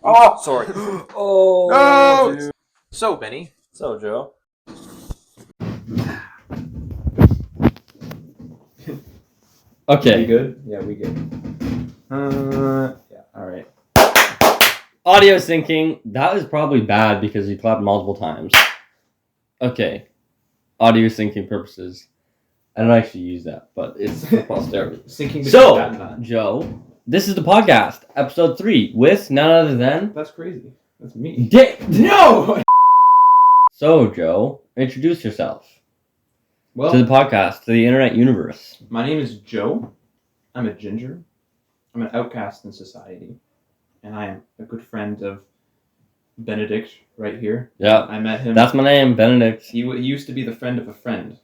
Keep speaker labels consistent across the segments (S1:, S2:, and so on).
S1: Oh, sorry.
S2: Oh,
S1: No!
S2: dude.
S1: So, Benny.
S2: So, Joe. Okay.
S3: We good? Yeah, we good. Yeah, alright.
S2: Audio syncing. That was probably bad because you clapped multiple times. Okay. Audio syncing purposes. I don't actually use that, but it's for posterity.
S3: Syncing between that
S2: So,
S3: and that.
S2: Joe, this is the podcast, episode 3, with none other than...
S3: That's crazy. That's me.
S2: No! So, Joe, introduce yourself
S3: Well,
S2: to the podcast, to the internet universe.
S3: my name is Joe. I'm a ginger. I'm an outcast in society. And I am a good friend of Benedict right here.
S2: Yeah,
S3: I met him.
S2: that's my name, Benedict.
S3: He used to be the friend of a friend.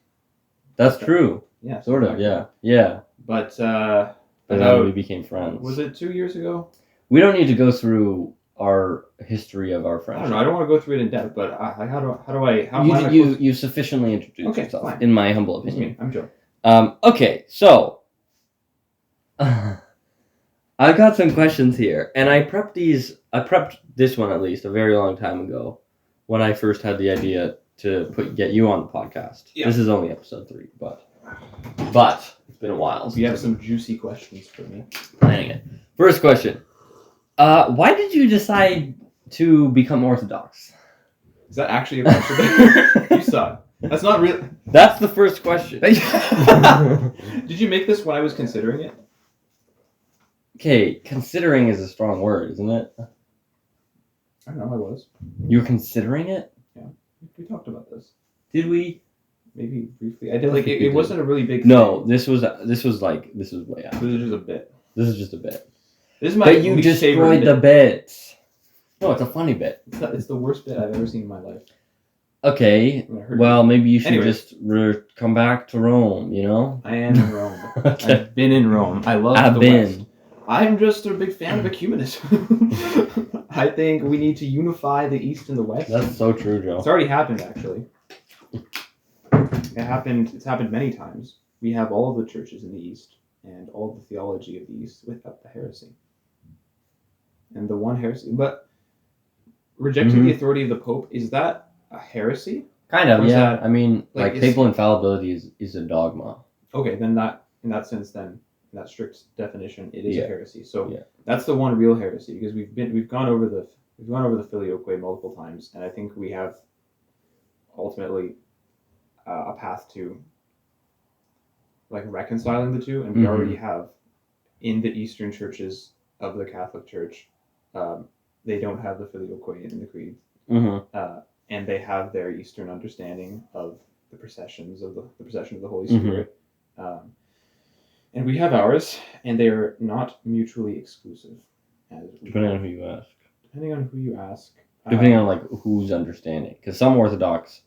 S2: That's true.
S3: Yeah.
S2: Sort of, yeah. Yeah.
S3: But,
S2: But then we became friends.
S3: was it 2 years ago?
S2: We don't need to go through our history of our
S3: I
S2: friendship.
S3: don't know. I don't want to go through it in depth, but
S2: You sufficiently introduced
S3: Okay,
S2: yourself,
S3: fine.
S2: in my humble
S3: It's
S2: opinion.
S3: me. I'm Joe.
S2: Okay, so I've got some questions here, and I prepped this one at least a very long time ago when I first had the idea to get you on the podcast.
S3: Yeah.
S2: This is only episode 3, but it's been a while.
S3: You have some juicy questions for me.
S2: Planning it. First question. Why did you decide to become Orthodox?
S3: Is that actually a question? You suck. That's not real.
S2: That's the first question.
S3: Did you make this when I was considering it?
S2: Okay, considering is a strong word, isn't it?
S3: I don't know. I was.
S2: You're considering it?
S3: We talked about this.
S2: Did we?
S3: Maybe briefly. I did. Like
S2: think
S3: it
S2: we
S3: wasn't a really big.
S2: No,
S3: thing.
S2: this was way out.
S3: This is just a bit.
S2: This is just a bit.
S3: This is my
S2: But you
S3: least favorite
S2: destroyed the
S3: bit.
S2: bits. No, it's a funny bit.
S3: It's the worst bit I've ever seen in my life.
S2: Okay,
S3: I'm gonna hurt
S2: well, maybe you should
S3: Anyways.
S2: just come back to Rome, you know?
S3: I am in Rome.
S2: Okay.
S3: I've been in Rome. I love
S2: I've
S3: the
S2: been.
S3: West. I'm just a big fan of ecumenism. I think we need to unify the East and the West.
S2: That's so true, Joe.
S3: It's already happened, actually. It's happened many times. We have all of the churches in the East and all of the theology of the East without the heresy. And the one heresy, but rejecting the authority of the Pope, is that a heresy?
S2: Kind of,
S3: Or is
S2: yeah.
S3: that-
S2: I mean,
S3: like,
S2: like papal infallibility is a dogma.
S3: Okay, then in that sense, in that strict definition, it is
S2: Yeah.
S3: a heresy. So
S2: Yeah.
S3: that's the one real heresy, because we've gone over the filioque multiple times, and I think we have ultimately a path to like reconciling the two, and we already have in the Eastern churches of the Catholic Church, they don't have the filioque in the creed, and they have their Eastern understanding of the processions of the procession of the Holy Spirit. And we have ours, and they are not mutually exclusive.
S2: Depending on who you ask.
S3: Depending on who you ask.
S2: Depending on like who's understanding. Because some Orthodox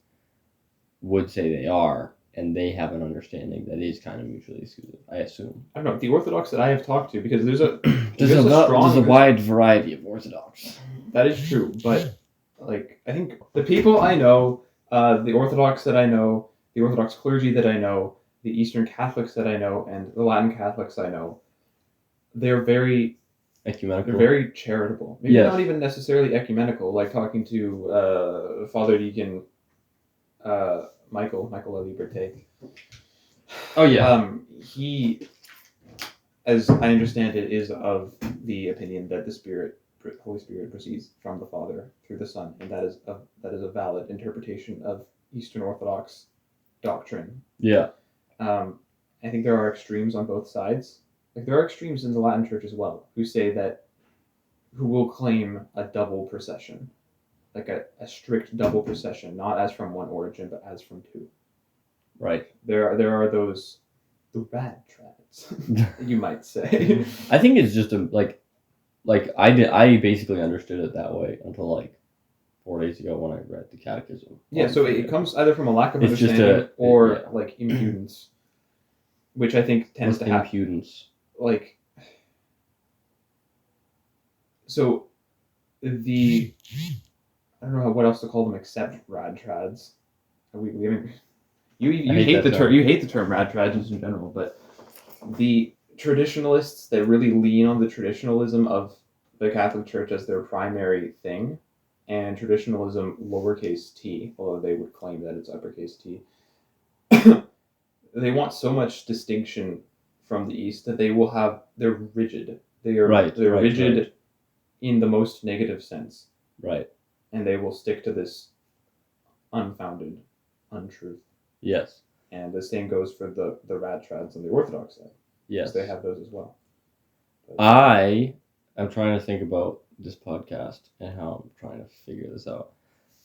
S2: would say they are, and they have an understanding that is kind of mutually exclusive, I assume.
S3: I don't know, the Orthodox that I have talked to, because there's a
S2: There's a wide variety of Orthodox.
S3: That is true, but like I think the people I know, the Orthodox that I know, the Orthodox clergy that I know, the Eastern Catholics that I know, and the Latin Catholics I know, they're very charitable. Maybe
S2: Yes.
S3: not even necessarily ecumenical, like talking to Father Deacon Michael La Liberté.
S2: Oh yeah.
S3: He, as I understand it, is of the opinion that the Holy Spirit proceeds from the Father through the Son, and that is a valid interpretation of Eastern Orthodox doctrine.
S2: Yeah.
S3: I think there are extremes on both sides. Like there are extremes in the Latin Church as well, who will claim a double procession, like a strict double procession, not as from one origin, but as from two.
S2: Right.
S3: There are those the rad trads, you might say.
S2: I think it's just I basically understood it that way until like 4 days ago when I read the catechism.
S3: Yeah, so it comes either from a lack of
S2: It's just
S3: understanding or
S2: yeah.
S3: like impudence, which I think tends to happen.
S2: Impudence.
S3: Like, so I don't know what else to call them except rad trads. We haven't. You hate the term. You hate the term rad trads in general, but the traditionalists that really lean on the traditionalism of the Catholic Church as their primary thing, and traditionalism lowercase t, although they would claim that it's uppercase t. They want so much distinction from the East that they're rigid. They're rigid in the most negative sense.
S2: Right.
S3: And they will stick to this unfounded untruth.
S2: Yes.
S3: And the same goes for the rad trads on the Orthodox side.
S2: Yes.
S3: They have those as well. But
S2: I am trying to think about this podcast and how I'm trying to figure this out.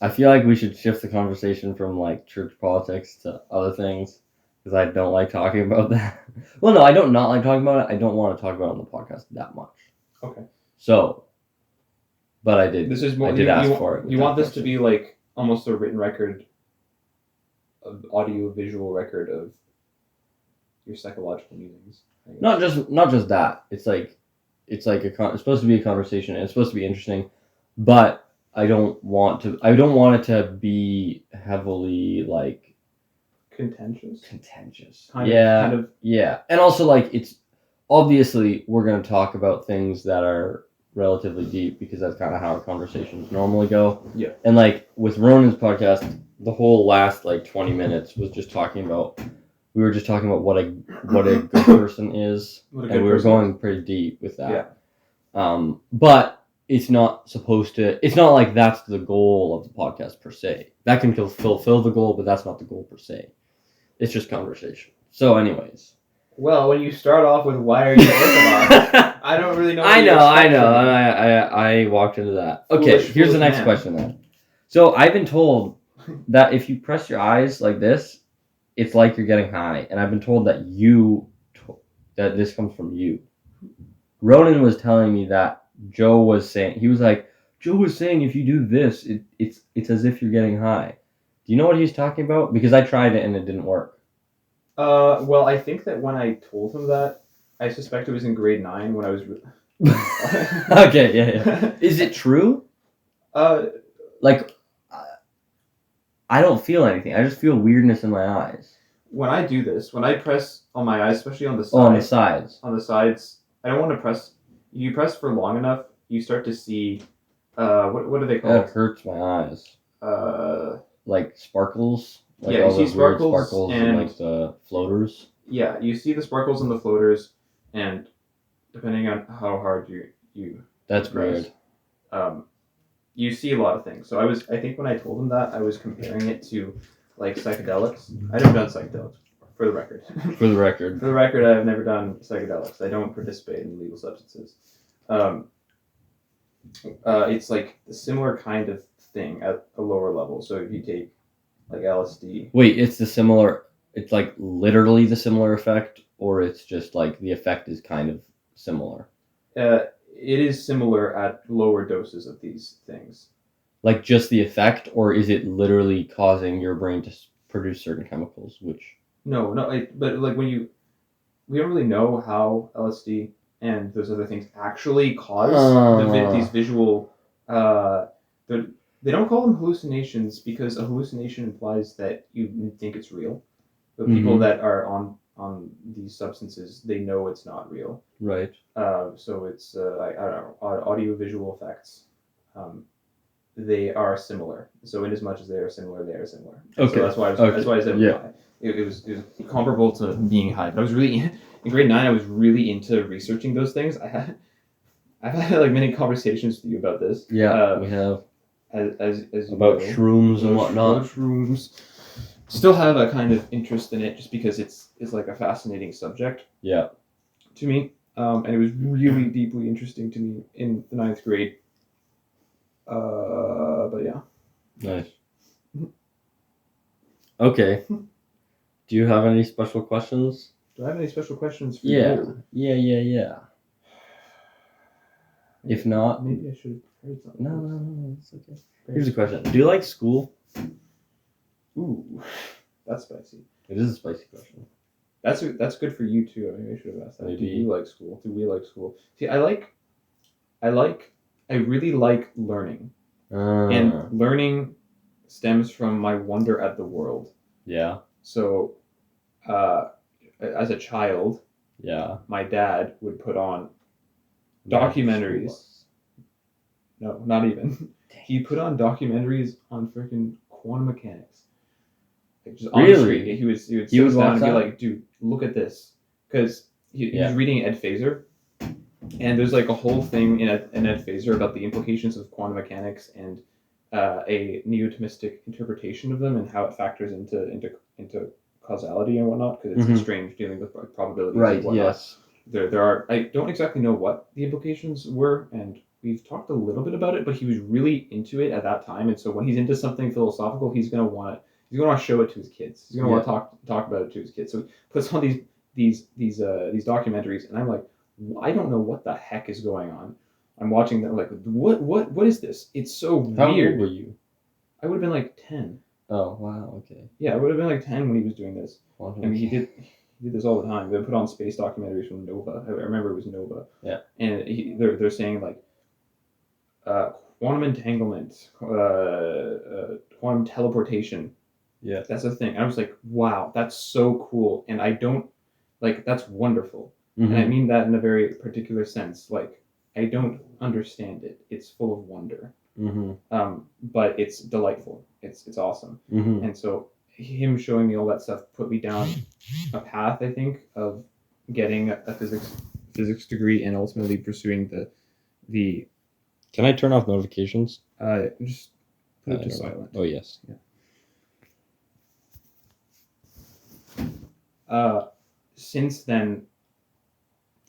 S2: I feel like we should shift the conversation from like church politics to other things because I don't like talking about that. Well, no, I don't not like talking about it. I don't want to talk about it on the podcast that much.
S3: Okay.
S2: So, but I did.
S3: This is more,
S2: I did ask for it.
S3: You want this to be like almost a written record, of audio-visual record of your psychological musings.
S2: Not just that. It's supposed to be a conversation and it's supposed to be interesting, but I don't want it to be heavily like
S3: contentious.
S2: Kind of. Yeah. And also like it's obviously we're going to talk about things that are relatively deep because that's kind of how our conversations normally go.
S3: Yeah.
S2: And like with Ronan's podcast, the whole last like 20 minutes was just talking about what a good person is, and we were going pretty deep with that. Yeah. But it's not like that's the goal of the podcast per se. That can fulfill the goal, but that's not the goal per se. It's just conversation. So anyways.
S3: Well, when you start off with why are you Orthodox, I don't really know.
S2: I know. I walked into that. Okay, here's the next question then. So I've been told that if you press your eyes like this, it's like you're getting high, and I've been told that that this comes from you. Ronan was telling me that Joe was saying if you do this, it's as if you're getting high. Do you know what he's talking about? Because I tried it and it didn't work.
S3: Well, I think that when I told him that, I suspect it was in grade 9 when I was.
S2: Okay, yeah. Is it true? Like, I don't feel anything. I just feel weirdness in my eyes.
S3: When I do this, when I press on my eyes, especially on the sides.
S2: Oh, on the sides.
S3: On the sides, I don't want to press. You press for long enough, you start to see. What are they called?
S2: That hurts my eyes. Like sparkles. Like
S3: yeah, you see sparkles
S2: and like the floaters.
S3: Yeah, you see the sparkles and the floaters, and depending on how hard you.
S2: That's
S3: press,
S2: weird.
S3: You see a lot of things. So I think when I told him that, I was comparing it to like psychedelics. I've never done psychedelics, for the record.
S2: For the record,
S3: I've never done psychedelics. I don't participate in illegal substances. It's like a similar kind of thing at a lower level. So if you take like LSD.
S2: Wait, it's like literally the similar effect, or it's just like the effect is kind of similar?
S3: It is similar at lower doses of these things.
S2: Like just the effect, or is it literally causing your brain to produce certain chemicals?
S3: No, but like we don't really know how LSD and those other things actually cause these visual. They don't call them hallucinations because a hallucination implies that you think it's real. But people that are on these substances, they know it's not real.
S2: Right.
S3: So it's I don't know, audio-visual effects. They are similar. So in as much as they are similar, they are similar.
S2: Okay.
S3: So that's why I said high. It was comparable to being high. But I was really in grade 9. I was really into researching those things. I've had like many conversations with you about this.
S2: Yeah, we have.
S3: As
S2: about shrooms and whatnot.
S3: Shrooms. Still have a kind of interest in it just because it's like a fascinating subject.
S2: Yeah.
S3: To me, and it was really deeply interesting to me in the 9th grade. But yeah.
S2: Nice. Okay. Do you have any special questions?
S3: Do I have any special questions for you?
S2: Yeah. If not,
S3: maybe I should have prepared something.
S2: No, it's okay. Here's a question: do you like school?
S3: Ooh, that's spicy.
S2: It is a spicy question.
S3: That's good for you too. I should have asked that.
S2: Maybe.
S3: Do you like school? Do we like school? See, I really like learning, and learning stems from my wonder at the world.
S2: Yeah.
S3: So, as a child,
S2: yeah,
S3: my dad would put on documentaries. No, not even. He put on documentaries on freaking quantum mechanics. Like just on the
S2: Really?
S3: street. He would
S2: He
S3: sit
S2: would
S3: down
S2: watch
S3: and be
S2: that?
S3: like, dude, look at this. Because he
S2: Yeah.
S3: was reading Ed Phaser, and there's like a whole thing in Ed Phaser about the implications of quantum mechanics and a neo-Thomistic interpretation of them and how it factors into causality and whatnot, because it's
S2: Mhm.
S3: strange dealing with probabilities
S2: Right.
S3: and whatnot.
S2: Yes.
S3: There are, I don't exactly know what the implications were, and we've talked a little bit about it, but he was really into it at that time, and so when he's into something philosophical, he's gonna want to show it to his kids. He's gonna want to talk about it to his kids. So he puts on these documentaries, and I'm like, I don't know what the heck is going on. I'm watching them like, what is this? It's so
S2: How
S3: weird.
S2: old were you?
S3: I would have been like 10.
S2: Oh wow. Okay.
S3: Yeah, I would have been like 10 when he was doing this.
S2: Quantum
S3: I mean, he did this all the time. They put on space documentaries from Nova. I remember it was Nova.
S2: Yeah.
S3: And they're saying like quantum entanglement, quantum teleportation.
S2: Yeah.
S3: That's a thing. I was like, wow, that's so cool. And I don't like that's wonderful.
S2: Mhm.
S3: And I mean that in a very particular sense. Like I don't understand it. It's full of wonder.
S2: Mhm.
S3: But it's delightful. It's awesome.
S2: Mhm.
S3: And so him showing me all that stuff put me down a path, I think, of getting a physics degree and ultimately pursuing the
S2: Can I turn off notifications?
S3: just put it to silent.
S2: Oh yes.
S3: Since then,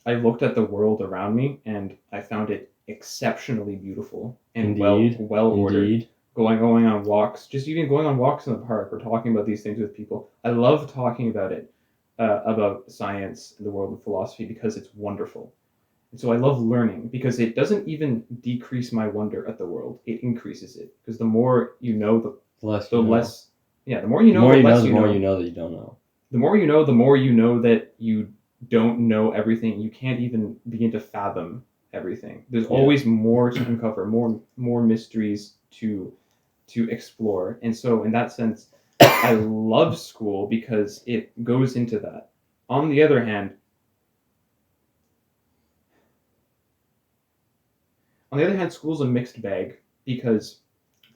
S3: I looked at the world around me and I found it exceptionally beautiful and well ordered.
S2: Indeed.
S3: Going on walks, just even going on walks in the park or talking about these things with people. I love talking about it, about science and the world of philosophy because it's wonderful. And so I love learning because it doesn't even decrease my wonder at the world. It increases it because the more you know, the less. Yeah, the more you know, the less you know.
S2: The more you know that you don't know.
S3: The more you know, the more you know that you don't know everything. You can't even begin to fathom everything. There's always more to uncover, more mysteries to explore. And so in that sense, I love school because it goes into that. On the other hand, school's a mixed bag because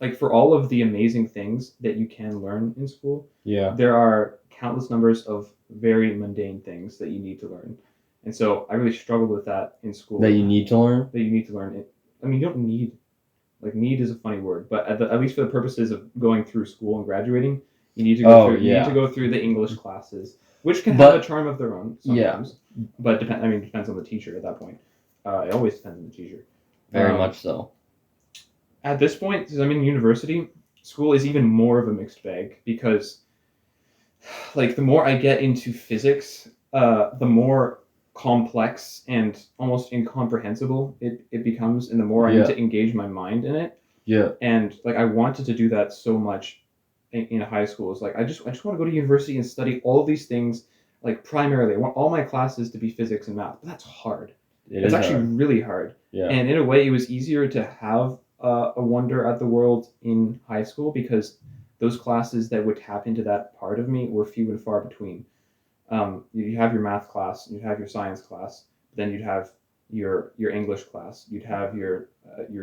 S3: like for all of the amazing things that you can learn in school, there are countless numbers of very mundane things that you need to learn. And so I really struggled with that in school.
S2: That you need to learn?
S3: That you need to learn it. I mean, you don't need, like need is a funny word, but at least for the purposes of going through school and graduating, you need to go through. You need to go through the English classes, which can have a charm of their own sometimes. Yeah. But depends on the teacher at that point. It always depends on the teacher.
S2: Very much so. At
S3: this point, since I'm in university, school is even more of a mixed bag because, like, the more I get into physics, the more complex and almost incomprehensible it becomes, and the more I need to engage my mind in it. Yeah. And like I wanted to do that so much in high school. It's like I just want to go to university and study all of these things. Like primarily, I want all my classes to be physics and math, but that's hard. It's actually really hard. Yeah. And in a way, it was easier to have a wonder at the world in high school because those classes that would tap into that part of me were few and far between. You have your math class, you'd have your science class, then you'd have your English class, you'd have your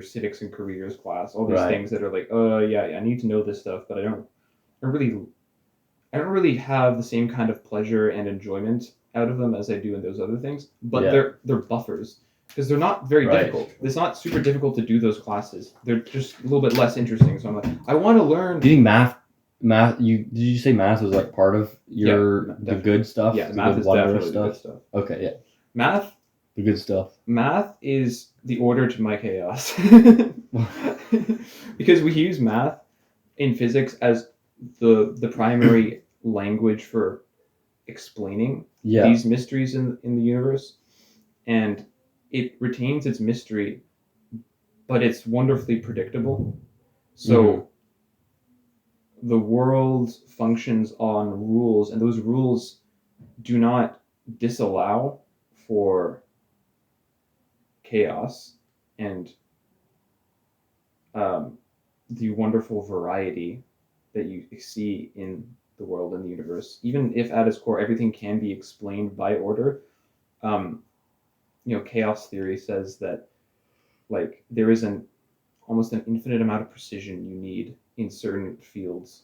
S3: civics and careers class, all these things that are like, I need to know this stuff, but I don't really have the same kind of pleasure and enjoyment out of them as I do in those other things. But they're buffers because they're not very difficult. It's not super difficult to do those classes. They're just a little bit less interesting. So I'm like, I want to learn.
S2: Do you think math? Did you say math was like part of the good stuff?
S3: Yeah, math is definitely the good stuff.
S2: Okay, yeah.
S3: Math.
S2: The good stuff.
S3: Math is the order to my chaos. Because we use math in physics as the primary language for explaining these mysteries in the universe, and it retains its mystery, but it's wonderfully predictable. So the world functions on rules, and those rules do not disallow for chaos and the wonderful variety that you see in the world and the universe. Even if at its core everything can be explained by order, chaos theory says that like there isn't almost an infinite amount of precision you need in certain fields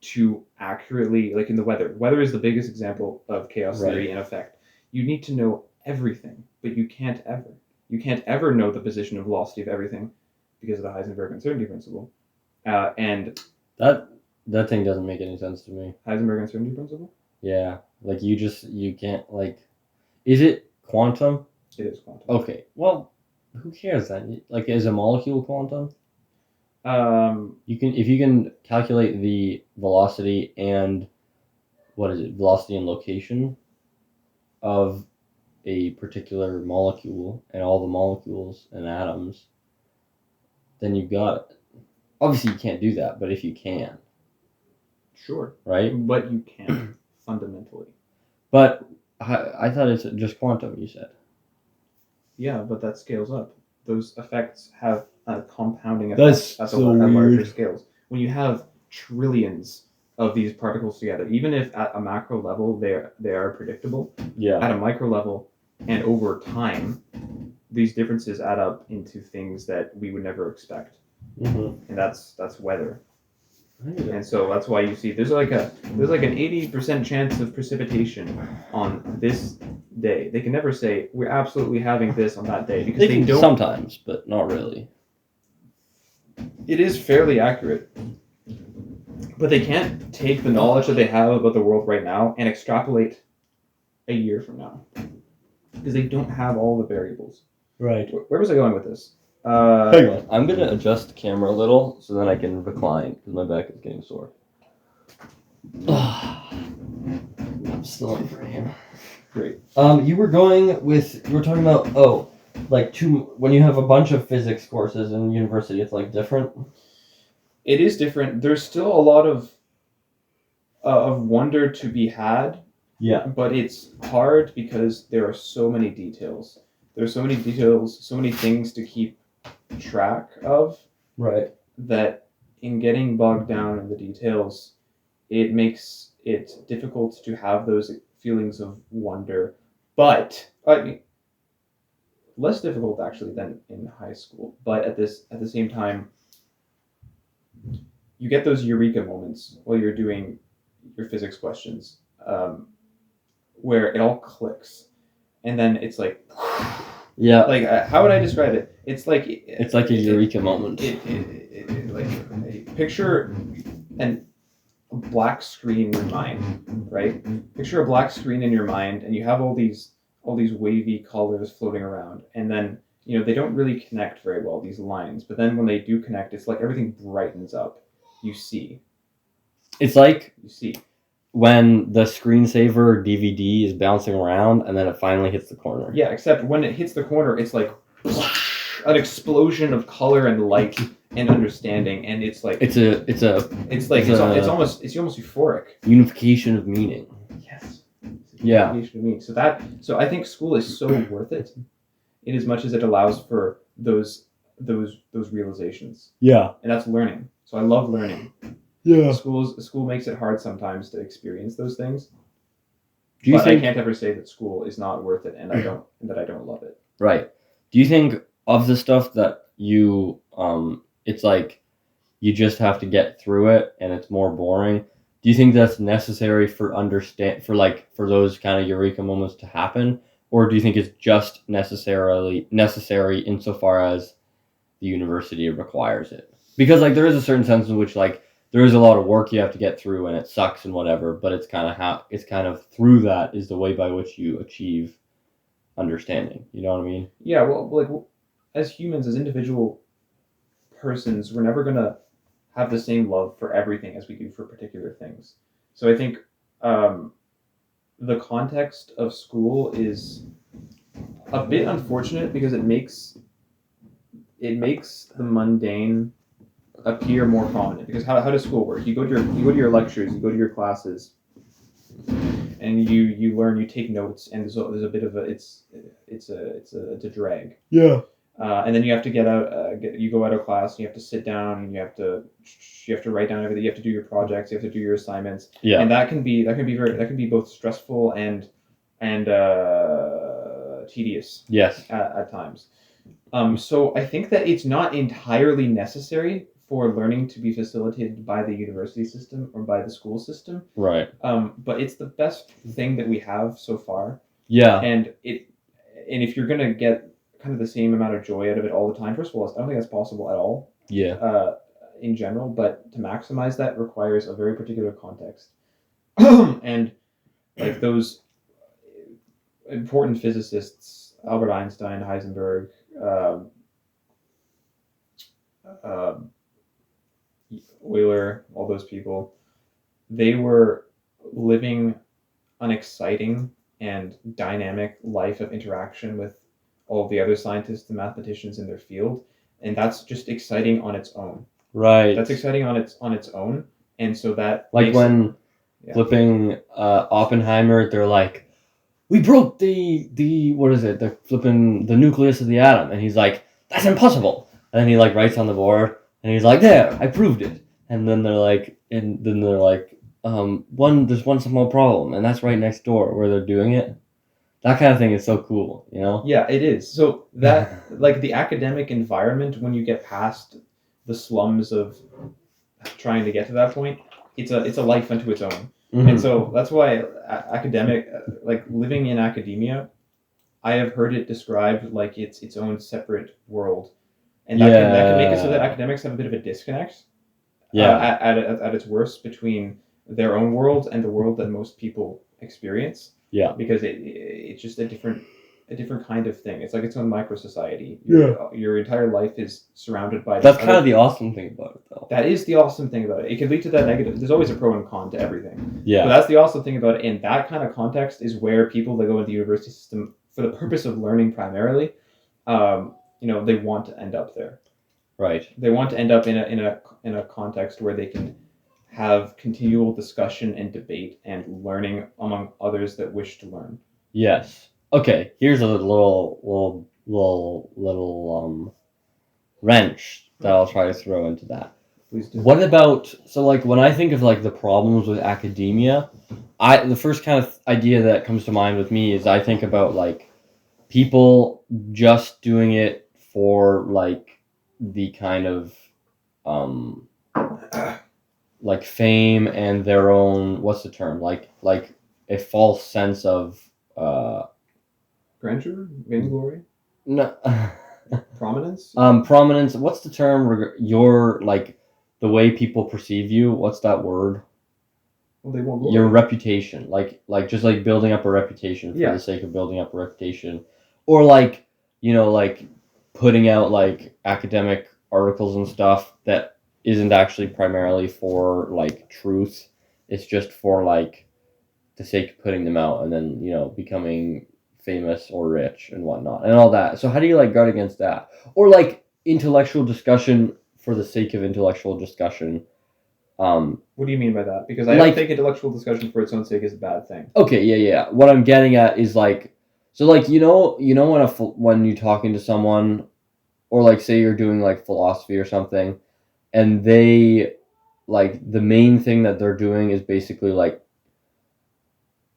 S3: to accurately, like in the weather. Weather is the biggest example of chaos theory in effect. You need to know everything, but you can't ever know the position of velocity of everything because of the Heisenberg uncertainty principle. And
S2: that thing doesn't make any sense to me.
S3: Heisenberg uncertainty principle?
S2: Yeah, like you can't like. Is it quantum?
S3: It is quantum.
S2: Okay, well, who cares then? Like, is a molecule quantum? If you can calculate the velocity and velocity and location of a particular molecule and all the molecules and atoms, then you've got it. Obviously, you can't do that, but if you can,
S3: Sure,
S2: right?
S3: but you can fundamentally.
S2: But I thought it's just quantum. You said.
S3: Yeah, but that scales up. Those effects have a compounding
S2: That's
S3: effect at
S2: so
S3: larger
S2: weird.
S3: scales. When you have trillions of these particles together, even if at a macro level they are predictable,
S2: Yeah.
S3: at a micro level and over time, these differences add up into things that we would never expect, and that's weather. And so that's why you see there's like an 80% chance of precipitation on this day. They can never say we're absolutely having this on that day because they don't.
S2: Sometimes, but not really.
S3: It is fairly accurate, but they can't take the knowledge that they have about the world right now and extrapolate a year from now because they don't have all the variables.
S2: Right.
S3: Where was I going with this?
S2: Hang on. I'm gonna adjust the camera a little so then I can recline because my back is getting sore. I'm still in frame.
S3: Great.
S2: You were talking about when you have a bunch of physics courses in university, it's like different.
S3: It is different. There's still a lot of wonder to be had.
S2: Yeah.
S3: But it's hard because there are so many details. There's so many details, so many things to keep track of.
S2: Right.
S3: That in getting bogged down in the details, it makes it difficult to have those feelings of wonder. But I mean, less difficult actually than in high school. But at the same time, you get those eureka moments while you're doing your physics questions, where it all clicks, and then it's like,
S2: yeah.
S3: Like how would I describe it? It's like
S2: a eureka moment.
S3: Like picture a black screen in your mind, right? Picture a black screen in your mind, and you have all these wavy colors floating around, and then they don't really connect very well, these lines. But then when they do connect, it's like everything brightens up. You see.
S2: It's like
S3: you see
S2: when the screensaver DVD is bouncing around and then it finally hits the corner.
S3: Yeah, except when it hits the corner, it's like an explosion of color and light and understanding, and it's like it's almost euphoric.
S2: Unification of meaning.
S3: Yes.
S2: Yeah.
S3: Unification of meaning. So I think school is so worth it, in as much as it allows for those realizations. Yeah. And that's learning. So I love learning.
S2: Yeah.
S3: School makes it hard sometimes to experience those things.
S2: I
S3: can't ever say that school is not worth it and that I don't love it.
S2: Right. Do you think of the stuff that you it's like you just have to get through it and it's more boring? Do you think that's necessary for those kind of eureka moments to happen? Or do you think it's just necessary insofar as the university requires it? Because there is a certain sense in which there is a lot of work you have to get through and it sucks and whatever, but it's kind of through that is the way by which you achieve understanding. You know what I mean?
S3: Yeah, well, as humans, as individual persons, we're never going to have the same love for everything as we do for particular things. So I think the context of school is a bit unfortunate because it makes the mundane appear more prominent. Because how does school work? You go to your lectures, you go to your classes, and you learn, you take notes, and there's a bit of it's a drag.
S2: Yeah.
S3: And then you have to get out. You go out of class, and you have to sit down, and you have to write down everything. You have to do your projects. You have to do your assignments.
S2: Yeah.
S3: And that can be both stressful and tedious.
S2: Yes.
S3: At times. So I think that it's not entirely necessary for learning to be facilitated by the university system or by the school system.
S2: Right.
S3: But it's the best thing that we have so far.
S2: Yeah.
S3: And if you're gonna get kind of the same amount of joy out of it all the time, first of all, I don't think that's possible at all.
S2: Yeah.
S3: In general, but to maximize that requires a very particular context. And like those important physicists, Albert Einstein, Heisenberg, Euler, all those people, they were living an exciting and dynamic life of interaction with all the other scientists and mathematicians in their field, and that's just exciting on its own.
S2: Right.
S3: That's exciting on its own, and so that
S2: like when flipping Oppenheimer, they're like, we broke the what is it? The flipping the nucleus of the atom, and he's like, that's impossible. And then he like writes on the board, and he's like, there, I proved it. And then they're like, there's one small problem, and that's right next door where they're doing it. That kind of thing is so cool, you know?
S3: Yeah, it is. So that like the academic environment, when you get past the slums of trying to get to that point, it's a life unto its own.
S2: Mm-hmm.
S3: And so that's why like living in academia, I have heard it described like it's its own separate world, and that can make it so that academics have a bit of a disconnect.
S2: Yeah.
S3: At its worst between their own world and the world that most people experience.
S2: Yeah.
S3: Because it's just a different kind of thing. It's like its own micro society. Your entire life is surrounded by.
S2: That's kind of the awesome thing about it, though.
S3: That is the awesome thing about it. It can lead to that negative. There's always a pro and con to everything.
S2: Yeah.
S3: But that's the awesome thing about it. And that kind of context is where people that go into the university system for the purpose of learning primarily, they want to end up there.
S2: Right.
S3: They want to end up in a context where they can have continual discussion and debate and learning among others that wish to learn.
S2: Yes. Okay. Here's a little wrench that I'll try to throw into that.
S3: Please do.
S2: What about when I think of like the problems with academia, the first kind of idea that comes to mind with me is I think about like people just doing it for like the kind of like fame and their own, what's the term, like a false sense of
S3: grandeur, vainglory,
S2: no
S3: prominence.
S2: Prominence. What's the term? Your like the way people perceive you. What's that word?
S3: Well, they won't.
S2: Your reputation, like just like building up a reputation for the sake of building up a reputation, or like like putting out like academic articles and stuff that isn't actually primarily for like truth. It's just for like the sake of putting them out and then becoming famous or rich and whatnot and all that. So how do you like guard against that? Or like intellectual discussion for the sake of intellectual discussion.
S3: What do you mean by that? Because I don't think intellectual discussion for its own sake is a bad thing.
S2: Okay, yeah. What I'm getting at is like, so like when you're talking to someone, or like say you're doing like philosophy or something, and they like the main thing that they're doing is basically like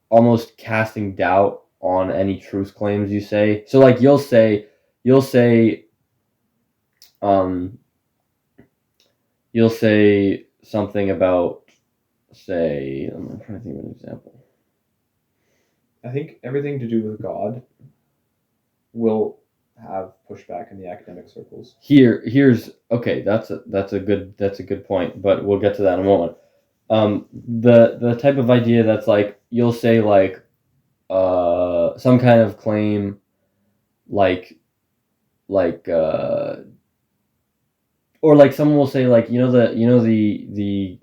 S2: almost casting doubt on any truth claims you say. So like you'll say something about, say, I'm trying to think of an example.
S3: I think everything to do with God will have pushback in the academic circles.
S2: Here's okay. That's a good point. But we'll get to that in a moment. The type of idea that's like you'll say like some kind of claim or like someone will say like the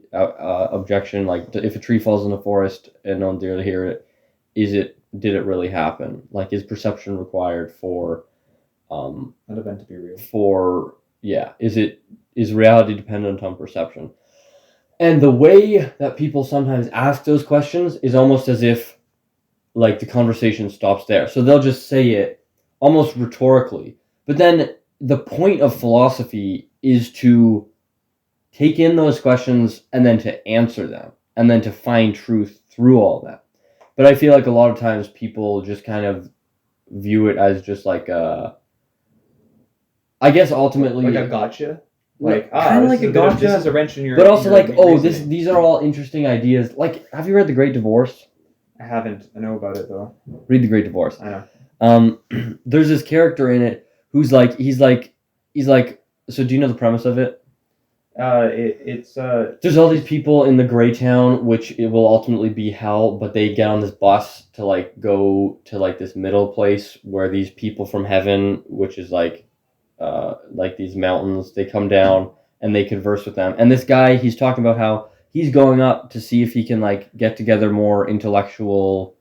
S2: objection, like if a tree falls in the forest and no one's there to hear it, did it really happen? Like is perception required for
S3: an event to be real?
S2: Is reality dependent on perception? And the way that people sometimes ask those questions is almost as if like the conversation stops there. So they'll just say it almost rhetorically. But then the point of philosophy is to take in those questions and then to answer them and then to find truth through all that. But I feel like a lot of times people just kind of view it as just like I guess ultimately
S3: like a gotcha. Like
S2: kind of like a gotcha.
S3: This is a wrench in your.
S2: But also
S3: in your
S2: like, oh,
S3: reasoning.
S2: these are all interesting ideas. Like, have you read The Great Divorce?
S3: I haven't. I know about it though.
S2: Read The Great Divorce.
S3: I know.
S2: There's this character in it who's like, he's like. So do you know the premise of it?
S3: It's
S2: There's all these people in the gray town, which it will ultimately be hell, but they get on this bus to like go to like this middle place where these people from heaven, which is like these mountains, they come down and they converse with them. And this guy, he's talking about how he's going up to see if he can like get together more intellectual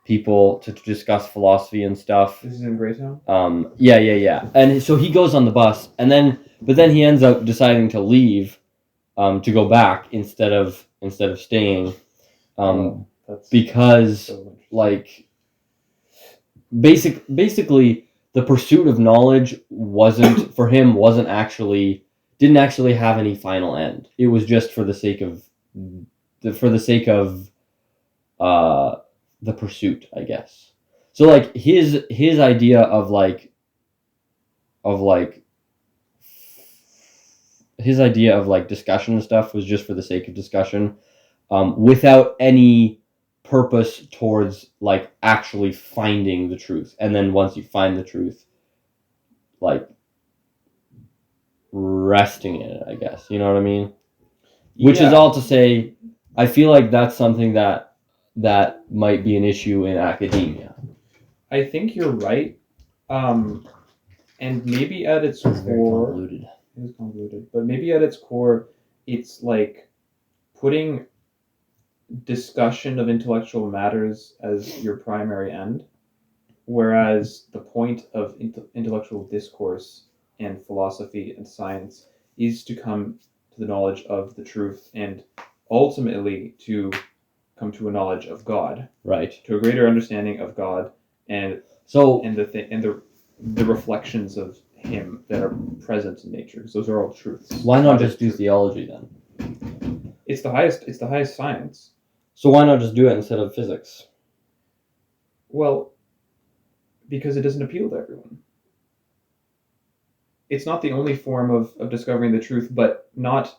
S2: people to discuss philosophy and stuff.
S3: This is in Greytown?
S2: Yeah. And so he goes on the bus, but then he ends up deciding to leave, to go back instead of staying, because
S3: So
S2: like basically the pursuit of knowledge didn't actually have any final end. It was just for the sake of the pursuit, I guess. So like his idea of discussion and stuff was just for the sake of discussion, without any purpose towards like actually finding the truth. And then once you find the truth, like resting in it, I guess. You know what I mean? Which is all to say, I feel like that's something that might be an issue in academia.
S3: I think you're right. And maybe at its core, it is convoluted, but maybe at its core, it's like putting discussion of intellectual matters as your primary end, whereas the point of intellectual discourse and philosophy and science is to come to the knowledge of the truth and ultimately to come to a knowledge of God,
S2: right?
S3: To a greater understanding of God and the reflections of Him that are present in nature, because those are all truths.
S2: Why not just do theology then?
S3: It's the highest science.
S2: So why not just do it instead of physics?
S3: Well, because it doesn't appeal to everyone. It's not the only form of discovering the truth, but not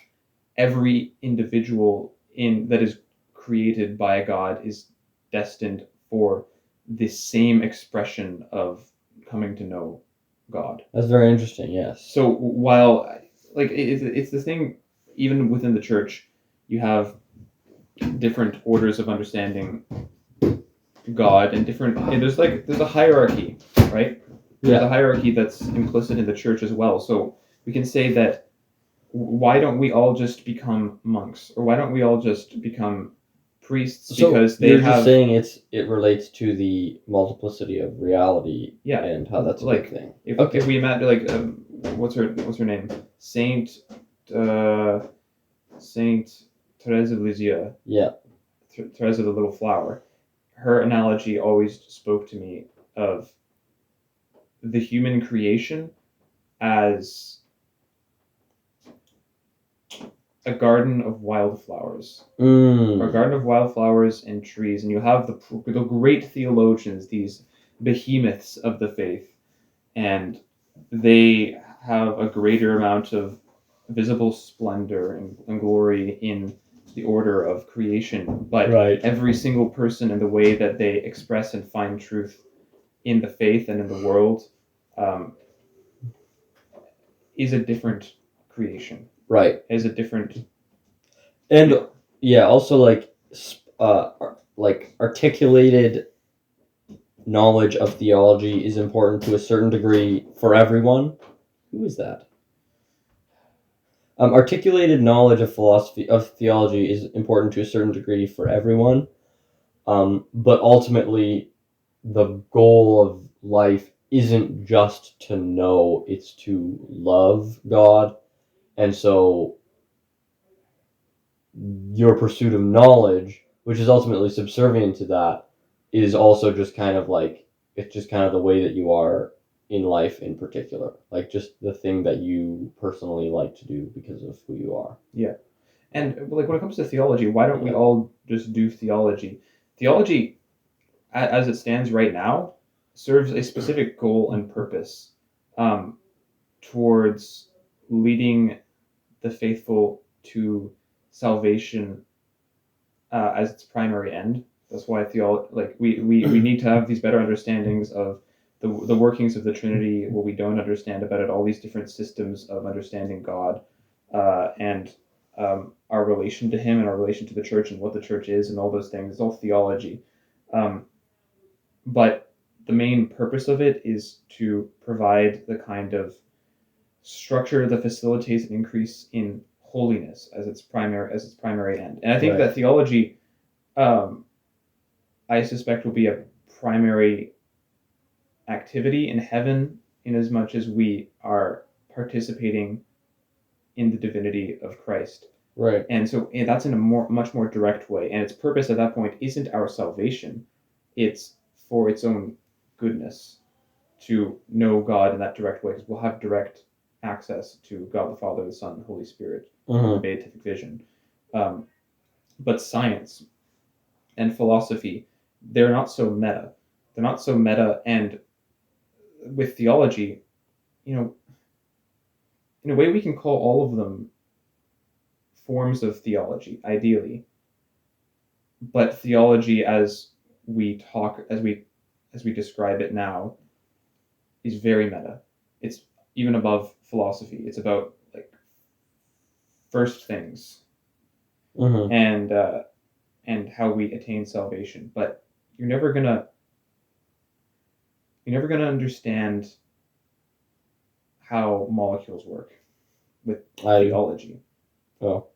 S3: every individual that is created by a God is destined for the same expression of coming to know God.
S2: That's very interesting, yes.
S3: So while like it's the thing, even within the church, you have different orders of understanding God and there's a hierarchy, right? There's a hierarchy that's implicit in the church as well. So we can say that why don't we all just become monks, or why don't we all just become priests? Because
S2: you're just saying it relates to the multiplicity of reality, and how that's a good thing.
S3: If we imagine what's her name, Saint Therese of Lisieux.
S2: Yeah.
S3: Therese of the Little Flower. Her analogy always spoke to me of the human creation as a garden of wildflowers, or a garden of wildflowers and trees, and you have the great theologians, these behemoths of the faith, and they have a greater amount of visible splendor and glory in the order of creation, but every single person and the way that they express and find truth in the faith and in the world is a different creation.
S2: Right.
S3: Is a different.
S2: And also like articulated knowledge of theology is important to a certain degree for everyone. Who is that? Articulated knowledge of theology is important to a certain degree for everyone, but ultimately the goal of life isn't just to know, it's to love God. And so your pursuit of knowledge, which is ultimately subservient to that, is also just kind of like, it's just kind of the way that you are in life in particular, like just the thing that you personally like to do because of who you are.
S3: Yeah. And like when it comes to theology, why don't we all just do theology? Theology, as it stands right now, serves a specific goal and purpose. towards leading the faithful to salvation as its primary end. That's why we need to have these better understandings of the workings of the Trinity, what we don't understand about it, all these different systems of understanding God, and our relation to Him and our relation to the Church and what the Church is and all those things. It's all theology. But the main purpose of it is to provide the kind of structure that facilitates an increase in holiness as its primary end. And I think that theology, I suspect, will be a primary activity in heaven, in as much as we are participating in the divinity of Christ.
S2: Right.
S3: And so that's in a much more direct way. And its purpose at that point isn't our salvation. It's for its own goodness to know God in that direct way, because we'll have direct access to God the Father, the Son, and the Holy Spirit in the beatific vision. But science and philosophy, they're not so meta. They're not so meta, and with theology, in a way we can call all of them forms of theology, ideally. But theology, as we describe it now, is very meta. It's even above philosophy. It's about first things, and how we attain salvation. But you're never gonna understand how molecules work with theology.
S2: Oh.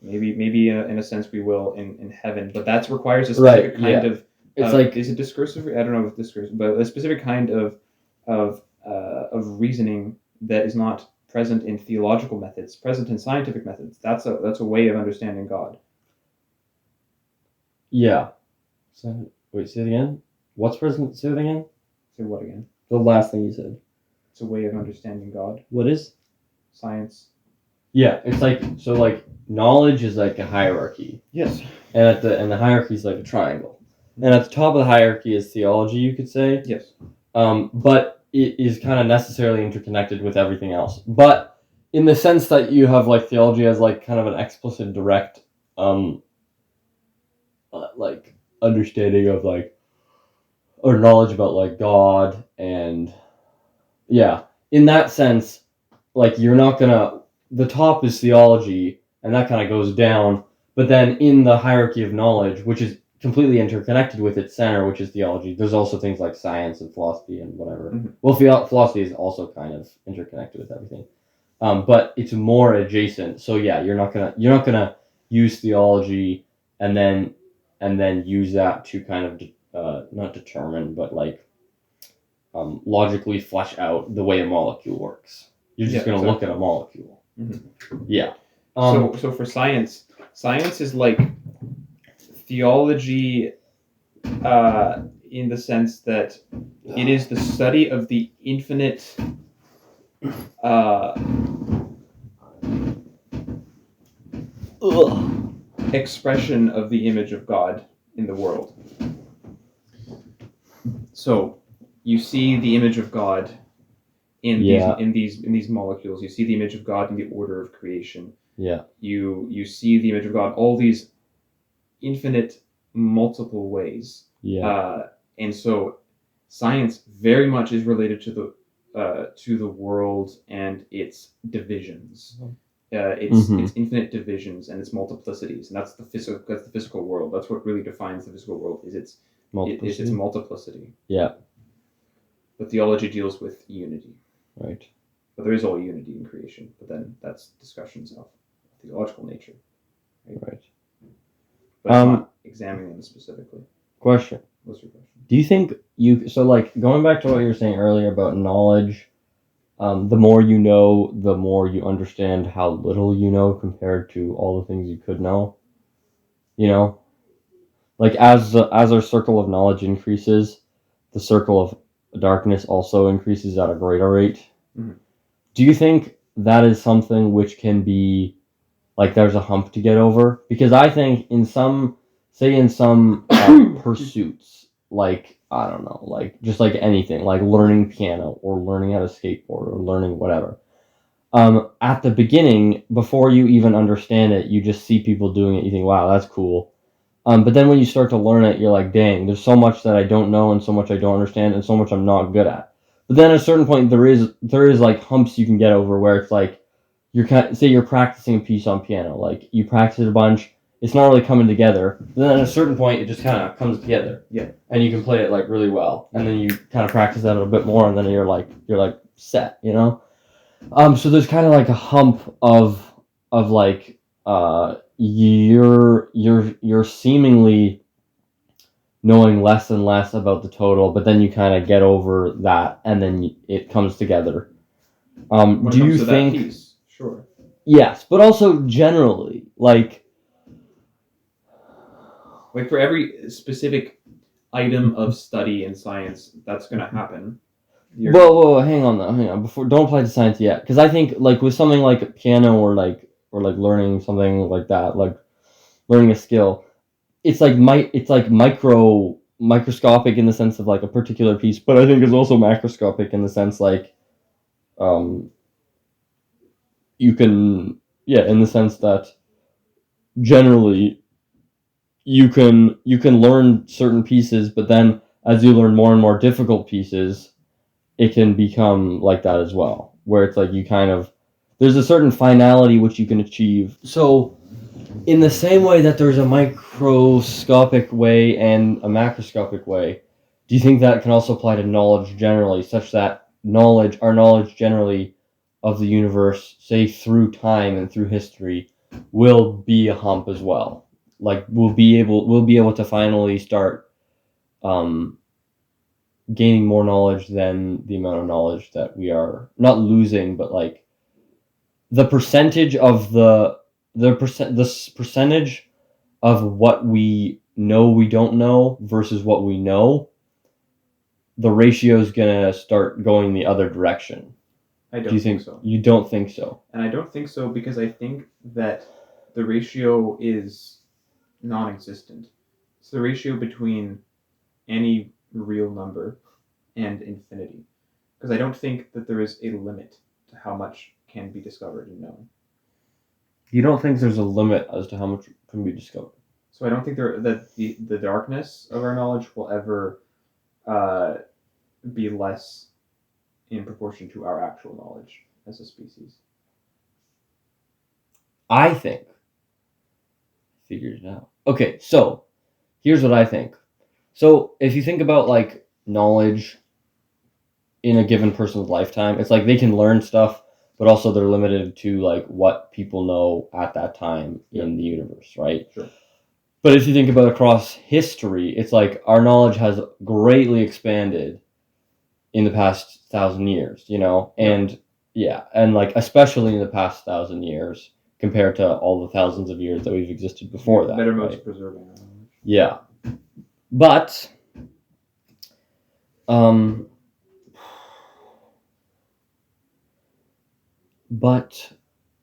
S3: Maybe in a sense we will in heaven, but that requires a specific kind of. It's is it discursive? I don't know if discursive, but a specific kind of reasoning that is not present in theological methods, present in scientific methods. That's a way of understanding God.
S2: Yeah. So wait, say it again. What's present? Say it again.
S3: Say what again?
S2: The last thing you said.
S3: It's a way of understanding God.
S2: What is?
S3: Science.
S2: Yeah, it's knowledge is like a hierarchy.
S3: Yes.
S2: And the hierarchy is like a triangle. And at the top of the hierarchy is theology, you could say.
S3: Yes.
S2: But it is kind of necessarily interconnected with everything else. But in the sense that you have theology as kind of an explicit, direct, understanding of or knowledge about God, and yeah, in that sense, you're not gonna. The top is theology, and that kind of goes down. But then in the hierarchy of knowledge, which is completely interconnected with its center, which is theology, there's also things like science and philosophy and whatever. Mm-hmm. Well, philosophy is also kind of interconnected with everything, but it's more adjacent. So yeah, you're not gonna use theology and then use that to kind of not determine, but logically flesh out the way a molecule works. You're just gonna look at a molecule. Mm-hmm. Yeah.
S3: So for science is like theology in the sense that it is the study of the infinite expression of the image of God in the world. So you see the image of God in these molecules. You see the image of God in the order of creation.
S2: Yeah.
S3: You see the image of God, all these infinite, multiple ways.
S2: Yeah.
S3: And so science very much is related to the world and its divisions. Its infinite divisions and its multiplicities, and that's the physical world. That's what really defines the physical world. Is its multiplicity.
S2: Yeah.
S3: But theology deals with unity.
S2: Right.
S3: But there is all unity in creation. But then that's discussions of theological nature.
S2: Right.
S3: But not examining them specifically.
S2: Question.
S3: What's your question?
S2: Do you think going back to what you were saying earlier about knowledge, the more you know, the more you understand how little you know compared to all the things you could know. As our circle of knowledge increases, the circle of darkness also increases at a greater rate. Mm-hmm. Do you think that is something which can be there's a hump to get over? Because I think in some pursuits, like, I don't know, like just like anything, like learning piano or learning how to skateboard or learning whatever. At the beginning, before you even understand it, you just see people doing it. You think, wow, that's cool. But then when you start to learn it, you're like, dang, there's so much that I don't know and so much I don't understand and so much I'm not good at. But then at a certain point, there is like humps you can get over where it's like, say you're practicing a piece on piano, like you practice it a bunch, it's not really coming together. But then at a certain point, it just kind of comes together.
S3: Yeah.
S2: And you can play it like really well. And then you kind of practice that a bit more, and then you're like set, you know. So there's kind of like a hump of like you're seemingly knowing less and less about the total, but then you kind of get over that, and then it comes together.
S3: When
S2: Do
S3: it comes
S2: you
S3: to
S2: think?
S3: that piece, sure.
S2: Yes, but also generally, like
S3: for every specific item of study in science that's going to happen.
S2: Whoa, hang on though, hang on. Don't apply to science yet, because I think like with something like piano or like learning something like that, like learning a skill, it's like microscopic in the sense of like a particular piece, but I think it's also macroscopic in the sense like, you can in the sense that generally you can learn certain pieces, but then as you learn more and more difficult pieces, it can become like that as well, where it's like you kind of, there's a certain finality which you can achieve. So in the same way that there's a microscopic way and a macroscopic way, do you think that can also apply to knowledge generally, such that our knowledge generally of the universe, say through time and through history, will be a hump as well? Like we'll be able to finally start gaining more knowledge than the amount of knowledge that we are not losing, but like the percentage of the percentage of what we know we don't know versus what we know, the ratio is gonna start going the other direction.
S3: Do you think so?
S2: You don't think so?
S3: And I don't think so because I think that the ratio is non-existent. It's the ratio between any real number and infinity. Because I don't think that there is a limit to how much can be discovered and known.
S2: You don't think there's a limit as to how much can be discovered?
S3: So I don't think that the darkness of our knowledge will ever be less in proportion to our actual knowledge as a species.
S2: I think. Figured it out. Okay, so here's what I think. So if you think about like knowledge in a given person's lifetime, it's like they can learn stuff, but also they're limited to like what people know at that time in the universe, right?
S3: Sure.
S2: But if you think about across history, it's like our knowledge has greatly expanded in the past 1,000 years, you know, and and like especially in the past 1,000 years compared to all the thousands of years that we've existed before that.
S3: Better modes preserving our knowledge.
S2: Yeah, but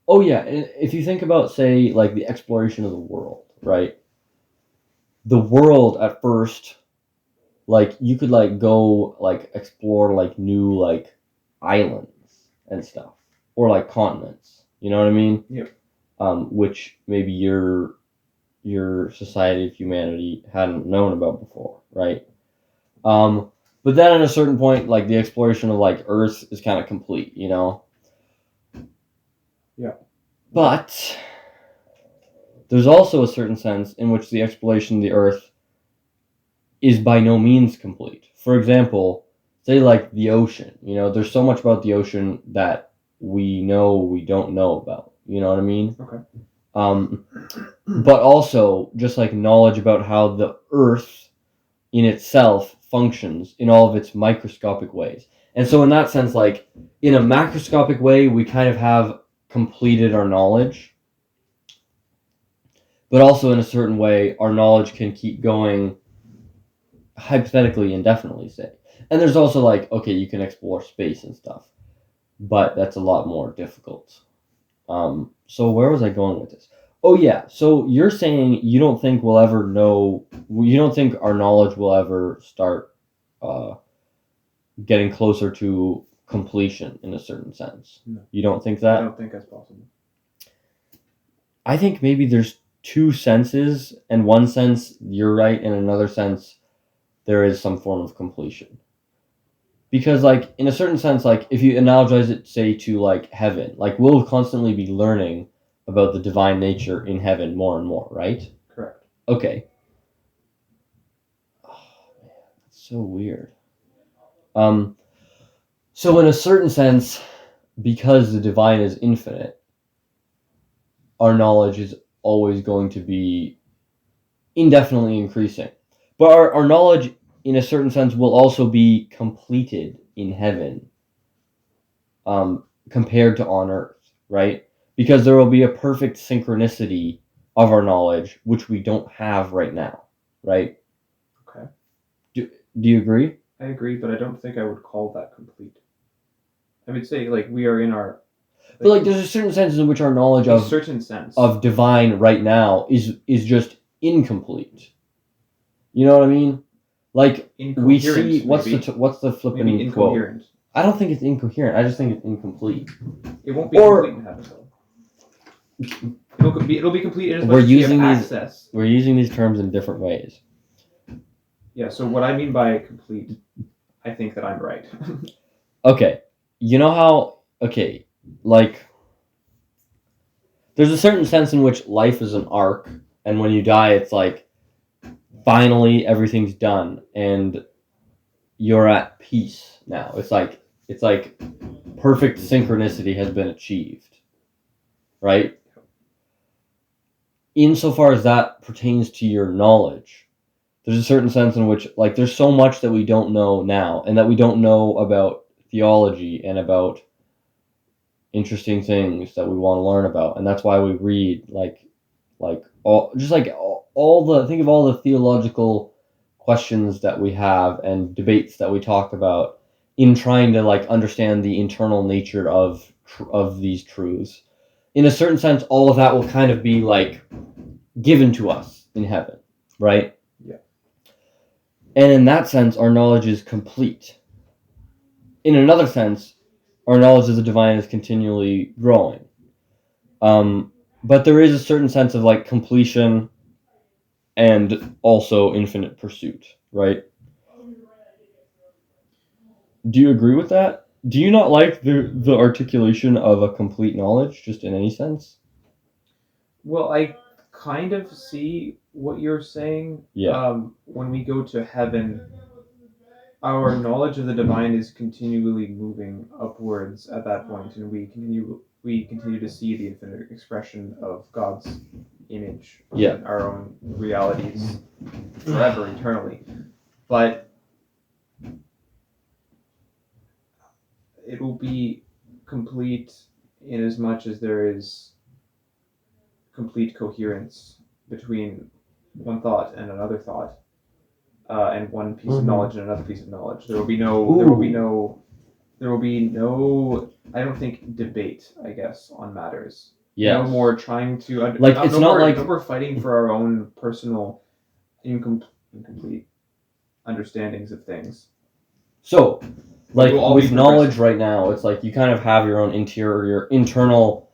S2: oh yeah, if you think about, say, like the exploration of the world, right? The world at first, like you could like go like explore like new like islands and stuff, or like continents. You know what I mean?
S3: Yeah.
S2: Which maybe your society of humanity hadn't known about before, right? But then at a certain point, like the exploration of like Earth is kind of complete, you know?
S3: Yeah.
S2: But there's also a certain sense in which the exploration of the Earth is by no means complete. For example, say like the ocean, you know, there's so much about the ocean that we know we don't know about, you know what I mean?
S3: Okay.
S2: But also just like knowledge about how the Earth in itself functions in all of its microscopic ways. And so in that sense, like in a macroscopic way, we kind of have completed our knowledge. But also in a certain way, our knowledge can keep going hypothetically indefinitely, say. And there's also like, okay, you can explore space and stuff, but that's a lot more difficult. So where was I going with this? Oh yeah. So you're saying you don't think we'll ever know? You don't think our knowledge will ever start uh, getting closer to completion in a certain sense?
S3: No.
S2: You don't think
S3: I
S2: that?
S3: don't think that's possible.
S2: I think maybe there's two senses, and one sense you're right, and another sense there is some form of completion. Because like in a certain sense, like if you analogize it, say to like heaven, like we'll constantly be learning about the divine nature in heaven more and more, right?
S3: Correct.
S2: Okay. Oh, man, that's so weird. Um, so in a certain sense, because the divine is infinite, our knowledge is always going to be indefinitely increasing. But our knowledge, in a certain sense, will also be completed in heaven compared to on earth, right? Because there will be a perfect synchronicity of our knowledge, which we don't have right now, right?
S3: Okay.
S2: Do you agree?
S3: I agree, but I don't think I would call that complete. I would say like we are in our.
S2: But like, there's a certain sense in which our knowledge
S3: in a certain sense
S2: of divine right now is just incomplete. You know what I mean? Like we see what's the flipping
S3: maybe
S2: quote?
S3: incoherent.
S2: I don't think it's incoherent. I just think it's incomplete.
S3: It won't be complete in heaven though. It'll be complete in as much as we have access.
S2: We're using these terms in different ways.
S3: Yeah. So what I mean by complete, I think that I'm right.
S2: Okay, you know how like there's a certain sense in which life is an arc, and when you die, it's like finally everything's done and you're at peace now. It's like perfect synchronicity has been achieved, right? Insofar as that pertains to your knowledge, there's a certain sense in which like there's so much that we don't know now, and that we don't know about theology and about interesting things that we want to learn about, and that's why we read like all the think of all the theological questions that we have and debates that we talk about in trying to like understand the internal nature of these truths. In a certain sense, all of that will kind of be like given to us in heaven, right?
S3: Yeah.
S2: And in that sense, our knowledge is complete. In another sense, our knowledge of the divine is continually growing. But there is a certain sense of like completion and also infinite pursuit, right? Do you agree with that? Do you not like the articulation of a complete knowledge, just in any sense?
S3: Well, I kind of see what you're saying.
S2: Yeah.
S3: When we go to heaven, our knowledge of the divine is continually moving upwards at that point, and we continue to see the infinite expression of God's image in our own realities forever, eternally. But it will be complete in as much as there is complete coherence between one thought and another thought, and one piece of knowledge and another piece of knowledge. There will be no. I don't think debate. I guess on matters.
S2: Yeah.
S3: No more trying to
S2: it's not like
S3: no more fighting for our own personal incomplete understandings of things.
S2: So, like with knowledge right now, it's like you kind of have your own internal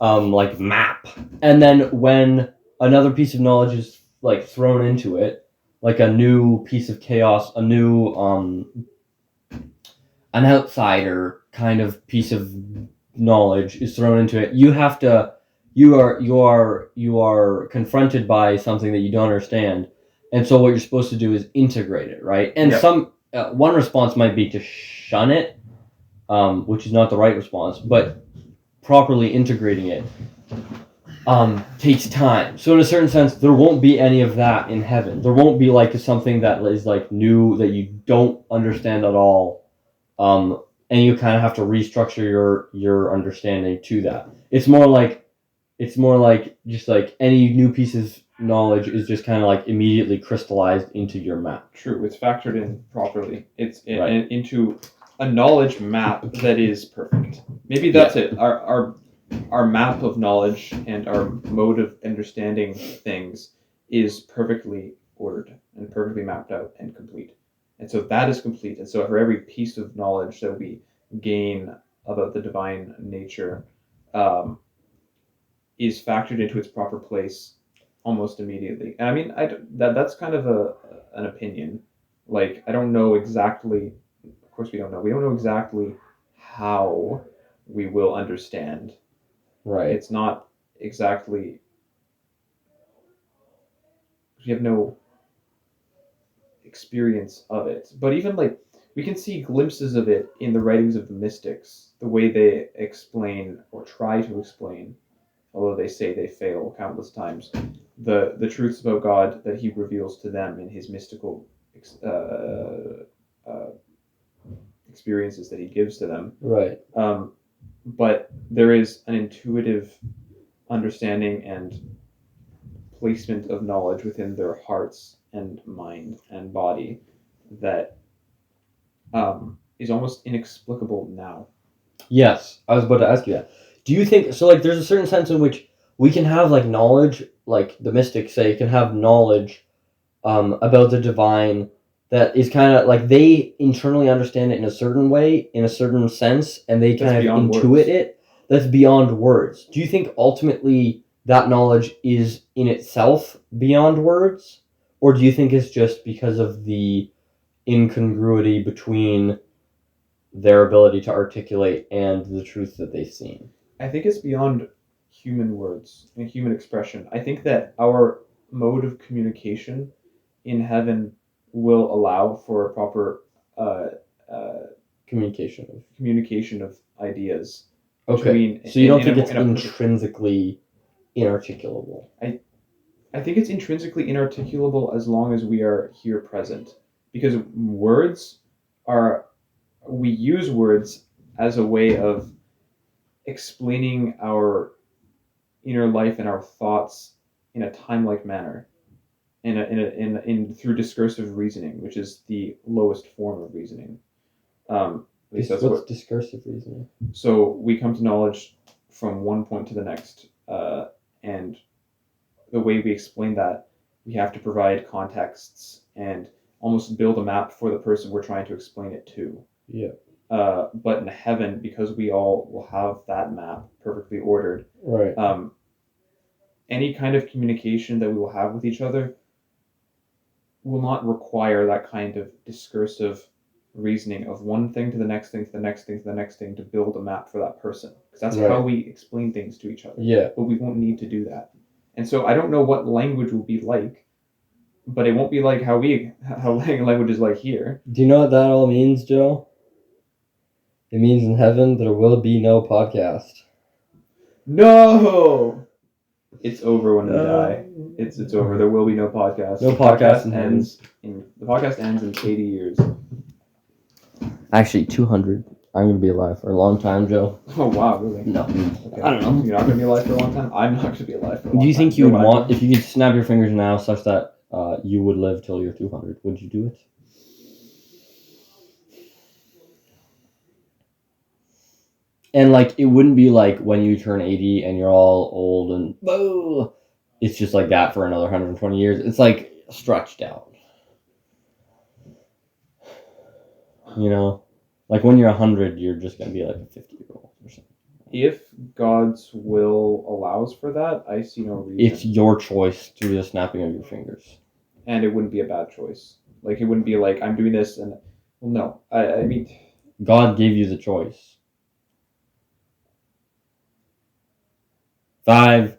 S2: like map, and then when another piece of knowledge is like thrown into it, like a new piece of chaos, a new an outsider kind of piece of knowledge is thrown into it, you are confronted by something that you don't understand, and so what you're supposed to do is integrate it, right? And one response might be to shun it, which is not the right response, but properly integrating it takes time. So in a certain sense, there won't be any of that in heaven. There won't be like something that is like new that you don't understand at all, and you kind of have to restructure your understanding to that. It's more like just like any new piece of knowledge is just kind of like immediately crystallized into your map.
S3: True, it's factored in properly. It's into a knowledge map that is perfect. Maybe that's it. Our our map of knowledge and our mode of understanding things is perfectly ordered and perfectly mapped out and complete. And so that is complete. And so for every piece of knowledge that we gain about the divine nature um, is factored into its proper place almost immediately. And I mean, that's kind of an opinion. Like, I don't know exactly, of course, we don't know. We don't know exactly how we will understand.
S2: Right.
S3: It's not exactly, we have no experience of it. But even like, we can see glimpses of it in the writings of the mystics, the way they explain or try to explain, although they say they fail countless times, the truths about God that he reveals to them in his mystical uh, experiences that he gives to them.
S2: Right.
S3: But there is an intuitive understanding and placement of knowledge within their hearts and mind and body that is almost inexplicable now.
S2: Yes, I was about to ask you that. Do you think so? Like, there's a certain sense in which we can have like knowledge, like the mystics say, can have knowledge about the divine that is kind of like they internally understand it in a certain way, in a certain sense, and they kind of intuit it. That's beyond words. Do you think ultimately that knowledge is in itself beyond words, or do you think it's just because of the incongruity between their ability to articulate and the truth that they've seen?
S3: I think it's beyond human words and human expression. I think that our mode of communication in heaven will allow for a proper communication of ideas.
S2: Okay, so you don't think it's intrinsically inarticulable?
S3: I think it's intrinsically inarticulable as long as we are here present, because we use words as a way of explaining our inner life and our thoughts in a time-like manner, through discursive reasoning, which is the lowest form of reasoning. At least that's
S2: what's discursive reasoning?
S3: So we come to knowledge from one point to the next, and the way we explain that, we have to provide contexts and almost build a map for the person we're trying to explain it to.
S2: Yeah.
S3: But in heaven, because we all will have that map perfectly ordered,
S2: right.
S3: Any kind of communication that we will have with each other will not require that kind of discursive reasoning of one thing to the next thing to the next thing to the next thing to build a map for that person. Because that's how we explain things to each other.
S2: Yeah.
S3: But we won't need to do that. And so I don't know what language will be like, but it won't be like how language is like here.
S2: Do you know what that all means, Joe? It means in heaven there will be no podcast.
S3: No! It's over when we die. It's over. There will be no podcast.
S2: No podcast
S3: the podcast ends in 80 years.
S2: Actually, 200. I'm going to be alive for a long time, Joe.
S3: Oh, wow, really?
S2: No.
S3: Okay.
S2: I don't know.
S3: You're not going to be alive for a long time? I'm not going to be alive for a long time.
S2: Do you think you would want, if you could snap your fingers now such that you would live till you're 200, would you do it? And, like, it wouldn't be like when you turn 80 and you're all old and, whoa, it's just like that for another 120 years. It's, like, stretched out. You know? Like, when you're 100, you're just going to be like a 50-year-old or something.
S3: If God's will allows for that, I see no reason.
S2: It's your choice through the snapping of your fingers.
S3: And it wouldn't be a bad choice. Like, it wouldn't be like, I'm doing this and... Well, no. I mean...
S2: God gave you the choice. 5,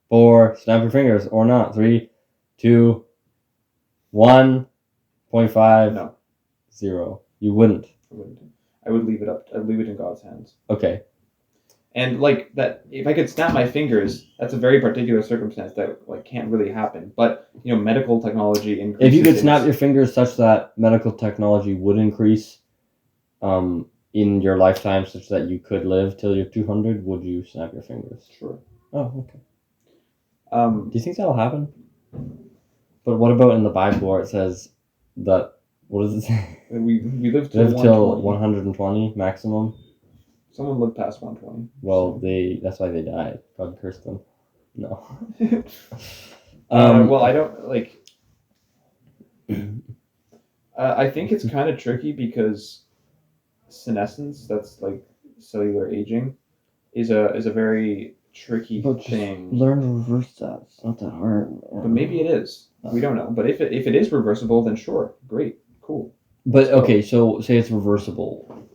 S2: 4, snap your fingers, or not. 3, 2, 1, 0.5,
S3: no.
S2: 0. You wouldn't.
S3: I wouldn't. I would leave it up. I'd leave it in God's hands.
S2: Okay.
S3: And like that, if I could snap my fingers, that's a very particular circumstance that like can't really happen. But you know, medical technology increases.
S2: If you could snap your fingers such that medical technology would increase, in your lifetime, such that you could live till you're 200, would you snap your fingers?
S3: Sure.
S2: Oh, okay.
S3: Do
S2: you think that'll happen? But what about in the Bible where it says that, what does it say?
S3: We live
S2: till 120 maximum?
S3: Someone lived past 120.
S2: Well, that's why they died. God cursed them. No.
S3: Well, I don't like. I think it's kind of tricky because senescence, that's like cellular aging, is a very tricky thing.
S2: Learn to reverse that. It's not that hard.
S3: But maybe it is. We don't know. But if it is reversible, then sure, great, cool.
S2: But okay, so say it's reversible.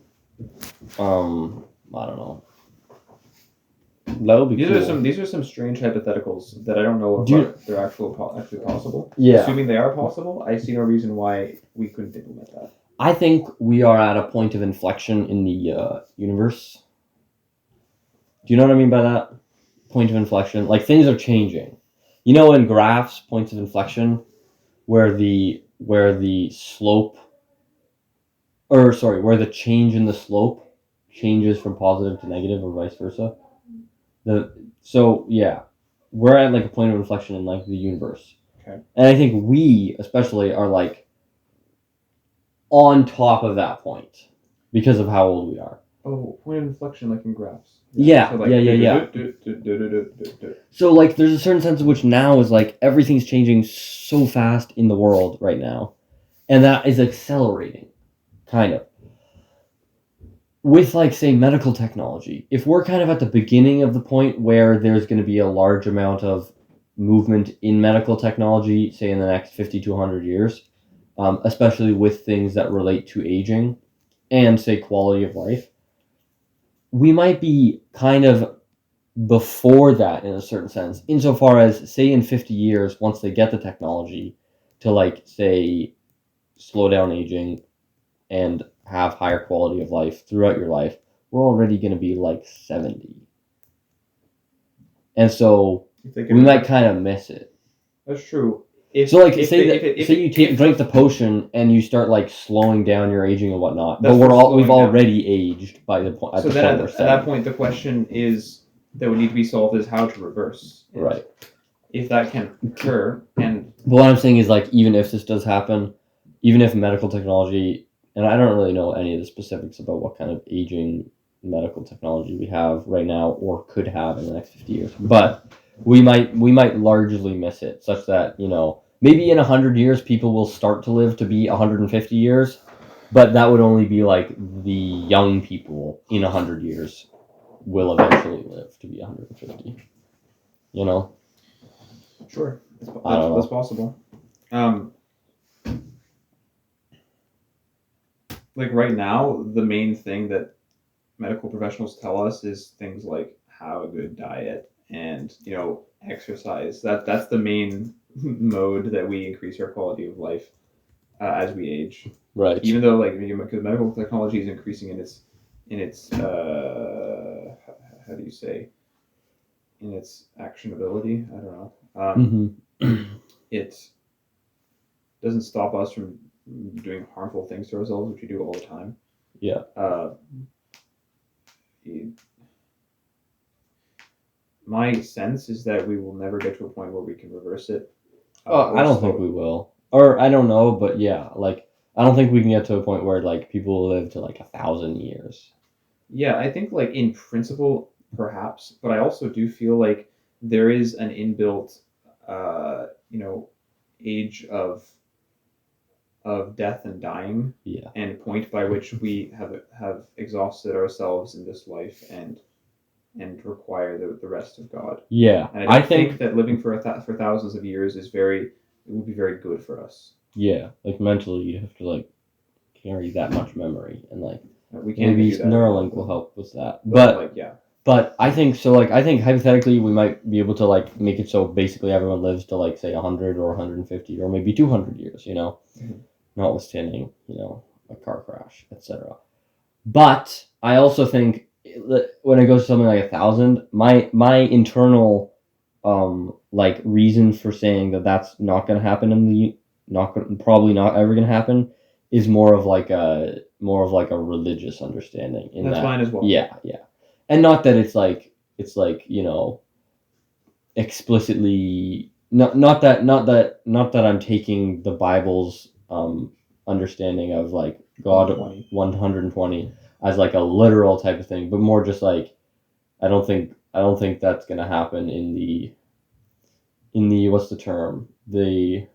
S2: I don't know. That would be cool.
S3: These are some strange hypotheticals that I don't know if they're actually possible.
S2: Yeah.
S3: Assuming they are possible, I see no reason why we couldn't implement that.
S2: I think we are at a point of inflection in the universe. Do you know what I mean by that? Point of inflection. Like, things are changing. You know, in graphs, points of inflection, where the slope, where the change in the slope changes from positive to negative or vice versa. We're at like a point of inflection in like the universe.
S3: Okay.
S2: And I think we especially are like on top of that point because of how old we are.
S3: Oh, point of inflection like in graphs.
S2: Yeah.
S3: So like,
S2: Yeah. So like there's a certain sense in which now is like everything's changing so fast in the world right now. And that is accelerating, kind of. With, like, say, medical technology, if we're kind of at the beginning of the point where there's going to be a large amount of movement in medical technology, say, in the next 50 to 100 years, especially with things that relate to aging and, say, quality of life, we might be kind of before that in a certain sense, insofar as, say, in 50 years, once they get the technology to, like, say, slow down aging and have higher quality of life throughout your life, we're already going to be like 70. And so we might kind of miss it.
S3: That's true.
S2: Say you drink the potion and you start like slowing down your aging and whatnot, but we've already aged by the point.
S3: So then at that point, the question is that would need to be solved is how to reverse it.
S2: Right.
S3: If that can occur, and
S2: but what I'm saying is like even if this does happen, even if medical technology. And I don't really know any of the specifics about what kind of aging medical technology we have right now or could have in the next 50 years. But we might largely miss it, such that, you know, maybe in 100 years people will start to live to be 150 years, but that would only be like the young people in 100 years will eventually live to be 150. You know?
S3: Sure. That's possible. Like right now, the main thing that medical professionals tell us is things like have a good diet and, you know, exercise. That's the main mode that we increase our quality of life as we age.
S2: Right.
S3: Even though, like, because medical technology is increasing in its how do you say, in its actionability. I don't know. It doesn't stop us from doing harmful things to ourselves, which we do all the time.
S2: Yeah.
S3: My sense is that we will never get to a point where we can reverse it.
S2: I don't think we will. Or I don't know, but yeah, like I don't think we can get to a point where like people will live to like 1,000 years.
S3: Yeah, I think like in principle, perhaps, but I also do feel like there is an inbuilt, age of death and dying, and point by which we have exhausted ourselves in this life and require the rest of God.
S2: Yeah,
S3: and I think that living for thousands of years it would be very good for us.
S2: Yeah, like mentally, you have to like carry that much memory, and like
S3: we can't
S2: maybe Neuralink will help with that. But I think so. Like I think hypothetically, we might be able to like make it so basically everyone lives to like say 100 or 150 or maybe 200 years. You know. Mm-hmm. Notwithstanding, you know, a car crash, etc. But I also think that when it goes to something like 1,000, my internal like reason for saying that that's not going to happen probably not ever going to happen is more of like a religious understanding.
S3: That's mine as well.
S2: Yeah, and not that it's like you know explicitly not that I'm taking the Bible's understanding of like God 120. as like a literal type of thing, but more just like I don't think that's gonna happen in the what's the term, the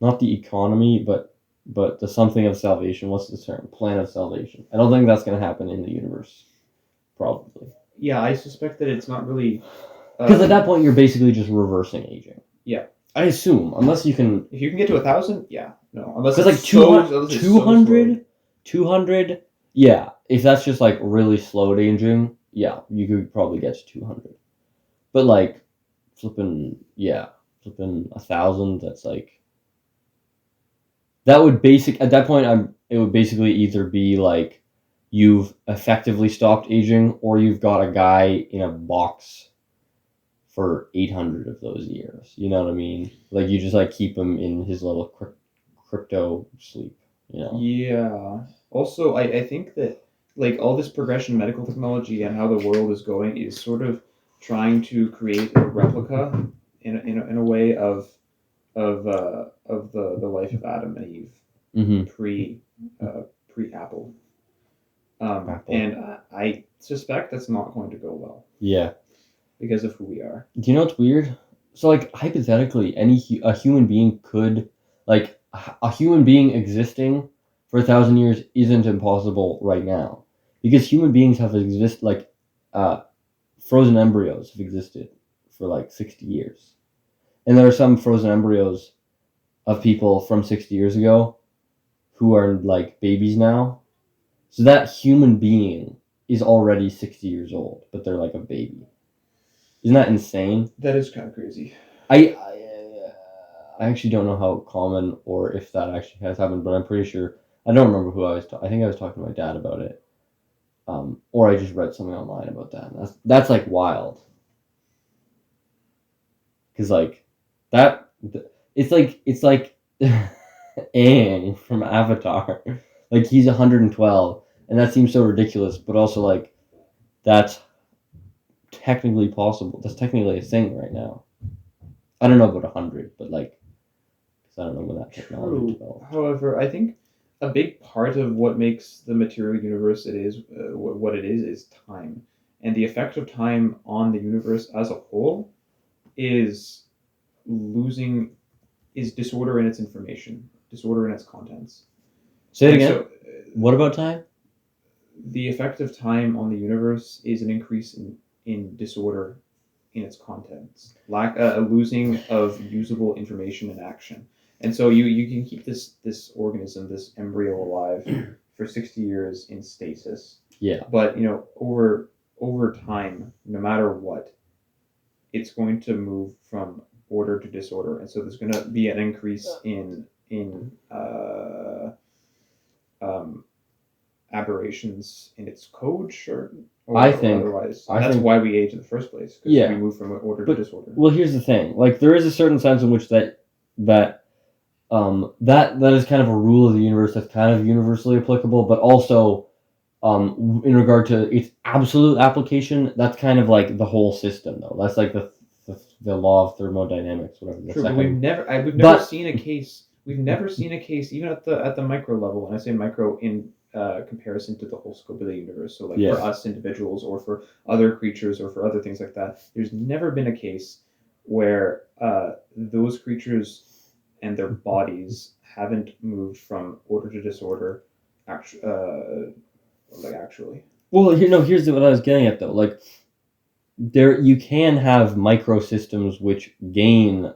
S2: not the economy, but the something of salvation. What's the term? Plan of salvation. I don't think that's gonna happen in the universe. Probably.
S3: Yeah, I suspect that it's not really.
S2: Because at that point, you're basically just reversing aging.
S3: Yeah.
S2: I assume, unless you can.
S3: If you can get to 1,000, yeah, no, unless
S2: Because
S3: it's
S2: like
S3: so,
S2: 200, 200, yeah. If that's just like really slow aging, yeah, you could probably get to 200. But like flipping 1,000, that's like that would at that point it would basically either be like you've effectively stopped aging or you've got a guy in a box for 800 of those years. You know what I mean? Like you just like keep him in his little crypto sleep. You know?
S3: Yeah. Also, I think that like all this progression in medical technology and how the world is going is sort of trying to create a replica in a way of the life of Adam and Eve
S2: Mm-hmm.
S3: pre Apple.
S2: Apple.
S3: And I suspect that's not going to go well
S2: Yeah.
S3: because of who we are.
S2: Do you know what's weird? So like hypothetically, a human being could like a human being existing for 1,000 years isn't impossible right now because human beings have frozen embryos have existed for like 60 years, and there are some frozen embryos of people from 60 years ago who are like babies now. So that human being is already 60 years old, but they're like a baby. Isn't that insane?
S3: That is kind of crazy.
S2: I actually don't know how common or if that actually has happened, but I'm pretty sure. I don't remember who I was. I think I was talking to my dad about it, or I just read something online about that. That's like wild, because like that. It's like Aang from Avatar. Like he's 112, and that seems so ridiculous, but also like that's technically possible. That's technically a thing right now. I don't know about 100, but like, because I don't know when that technology developed.
S3: However, I think a big part of what makes the material universe what it is time, and the effect of time on the universe as a whole is disorder in its information, disorder in its contents.
S2: Say it again. So, what about time?
S3: The effect of time on the universe is an increase in disorder in its contents, a losing of usable information and action. And so you can keep this organism, this embryo alive for 60 years in stasis.
S2: Yeah.
S3: But over time, no matter what, it's going to move from order to disorder, and so there's going to be an increase in aberrations in its code, or otherwise. That's why we age in the first place. Because we move from order to disorder.
S2: Well, here's the thing: like there is a certain sense in which that is kind of a rule of the universe that's kind of universally applicable, but also in regard to its absolute application, that's kind of like the whole system, though. That's like the law of thermodynamics, whatever.
S3: True, but we've never seen a case. We've never seen a case, even at the micro level, and I say micro in comparison to the whole scope of the universe. So, like for us individuals, or for other creatures, or for other things like that, there's never been a case where those creatures and their bodies haven't moved from order to disorder. Actually.
S2: Well, here's what I was getting at though. Like, you can have microsystems which gain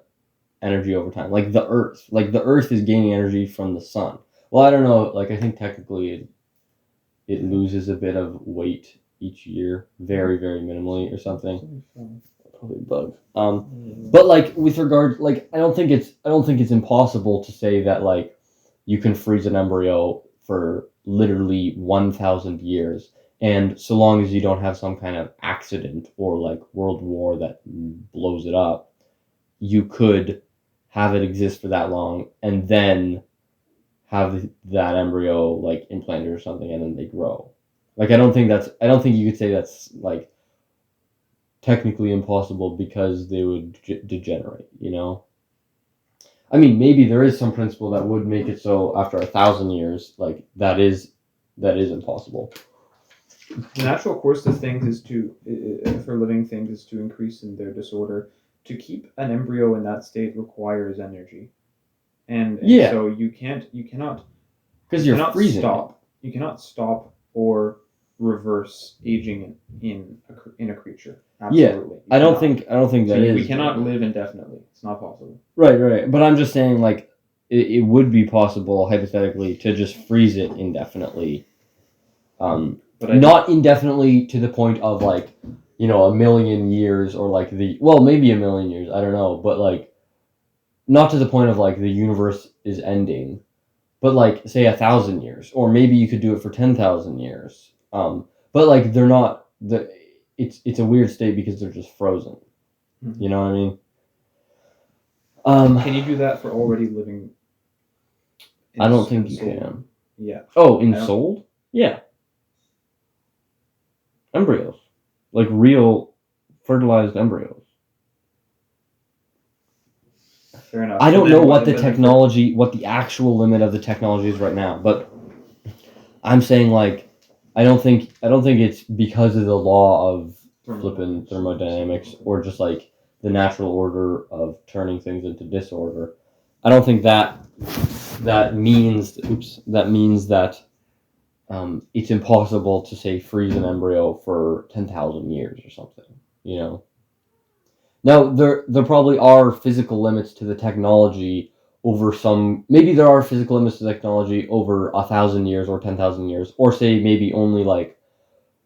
S2: energy over time, like the Earth. Like the Earth is gaining energy from the sun. Well, I don't know. Like I think technically it loses a bit of weight each year, very very minimally or something. Probably a bug. But like with regard, like I don't think it's impossible to say that like you can freeze an embryo for literally 1,000 years, and so long as you don't have some kind of accident or like world war that blows it up, you could have it exist for that long and then have that embryo like implanted or something, and then they grow. Like I don't think you could say that's like technically impossible because they would degenerate, you know? I mean, maybe there is some principle that would make it so after 1,000 years, like that is that is impossible.
S3: The natural course of things is for living things is to increase in their disorder. To keep an embryo in that state requires energy, and
S2: Yeah.
S3: so you cannot
S2: Because you're
S3: cannot
S2: freezing.
S3: stop. You cannot stop or reverse aging in a creature. Absolutely.
S2: I don't think that is.
S3: We cannot live indefinitely. It's not possible.
S2: Right. But I'm just saying, like, it would be possible hypothetically to just freeze it indefinitely.
S3: But
S2: Not indefinitely to the point of like, you know, 1,000,000 years or like maybe 1,000,000 years. I don't know, but like, not to the point of like the universe is ending, but like say 1,000 years, or maybe you could do it for 10,000 years. But like they're not it's a weird state because they're just frozen.
S3: Mm-hmm.
S2: You know what I mean?
S3: Can you do that for already living?
S2: I don't think you can.
S3: Yeah.
S2: Oh, ensouled? Yeah. Embryos, like real fertilized embryos.
S3: Fair enough.
S2: I don't know what the actual limit of the technology is right now, but I'm saying like I don't think it's because of the law of flipping thermodynamics or just like the natural order of turning things into disorder. I don't think that means that it's impossible to say freeze an embryo for 10,000 years or something, you know. Now there probably are physical limits to the technology over maybe there are physical limits to technology over 1,000 years or 10,000 years, or say maybe only like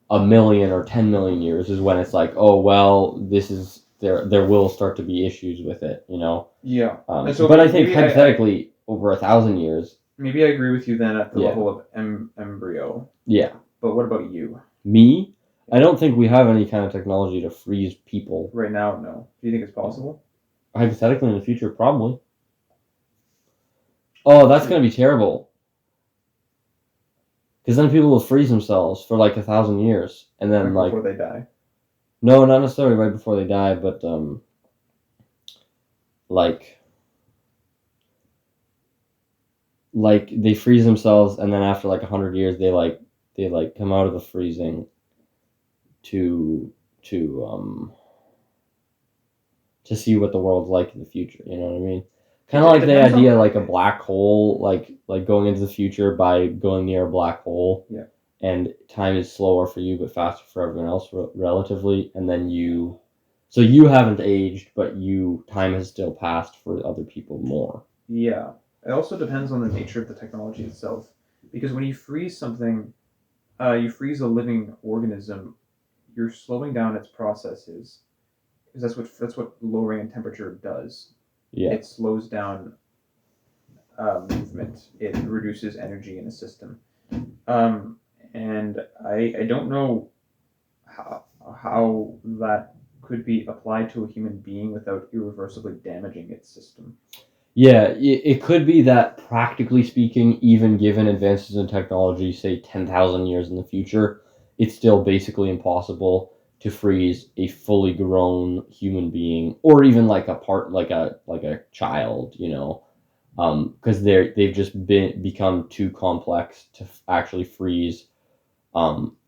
S2: 1,000,000 or 10,000,000 years is when it's like, oh well, this is there will start to be issues with it, you know.
S3: Yeah.
S2: But I think hypothetically over 1,000 years.
S3: Maybe I agree with you then at the level of embryo.
S2: Yeah.
S3: But what about you?
S2: Me? I don't think we have any kind of technology to freeze people.
S3: Right now, no. Do you think it's possible?
S2: Hypothetically, in the future, probably. Oh, that's going to be terrible. Because then people will freeze themselves for like 1,000 years. And then
S3: like before they die?
S2: No, not necessarily right before they die, but like they freeze themselves and then after like 100 years they come out of the freezing to see what the world's like in the future, you know what I mean? Kind of like the idea like a black hole, like going into the future by going near a black hole.
S3: Yeah.
S2: And time is slower for you but faster for everyone else relatively, and then you haven't aged but time has still passed for other people more.
S3: Yeah. It also depends on the nature of the technology itself, because when you freeze something, you freeze a living organism, you're slowing down its processes, because that's what lowering in temperature does.
S2: Yeah.
S3: It slows down movement. It reduces energy in a system, and I don't know how that could be applied to a human being without irreversibly damaging its system.
S2: Yeah, it could be that practically speaking, even given advances in technology, say 10,000 years in the future, it's still basically impossible to freeze a fully grown human being, or even like a child, you know, because they've just become too complex to actually freeze,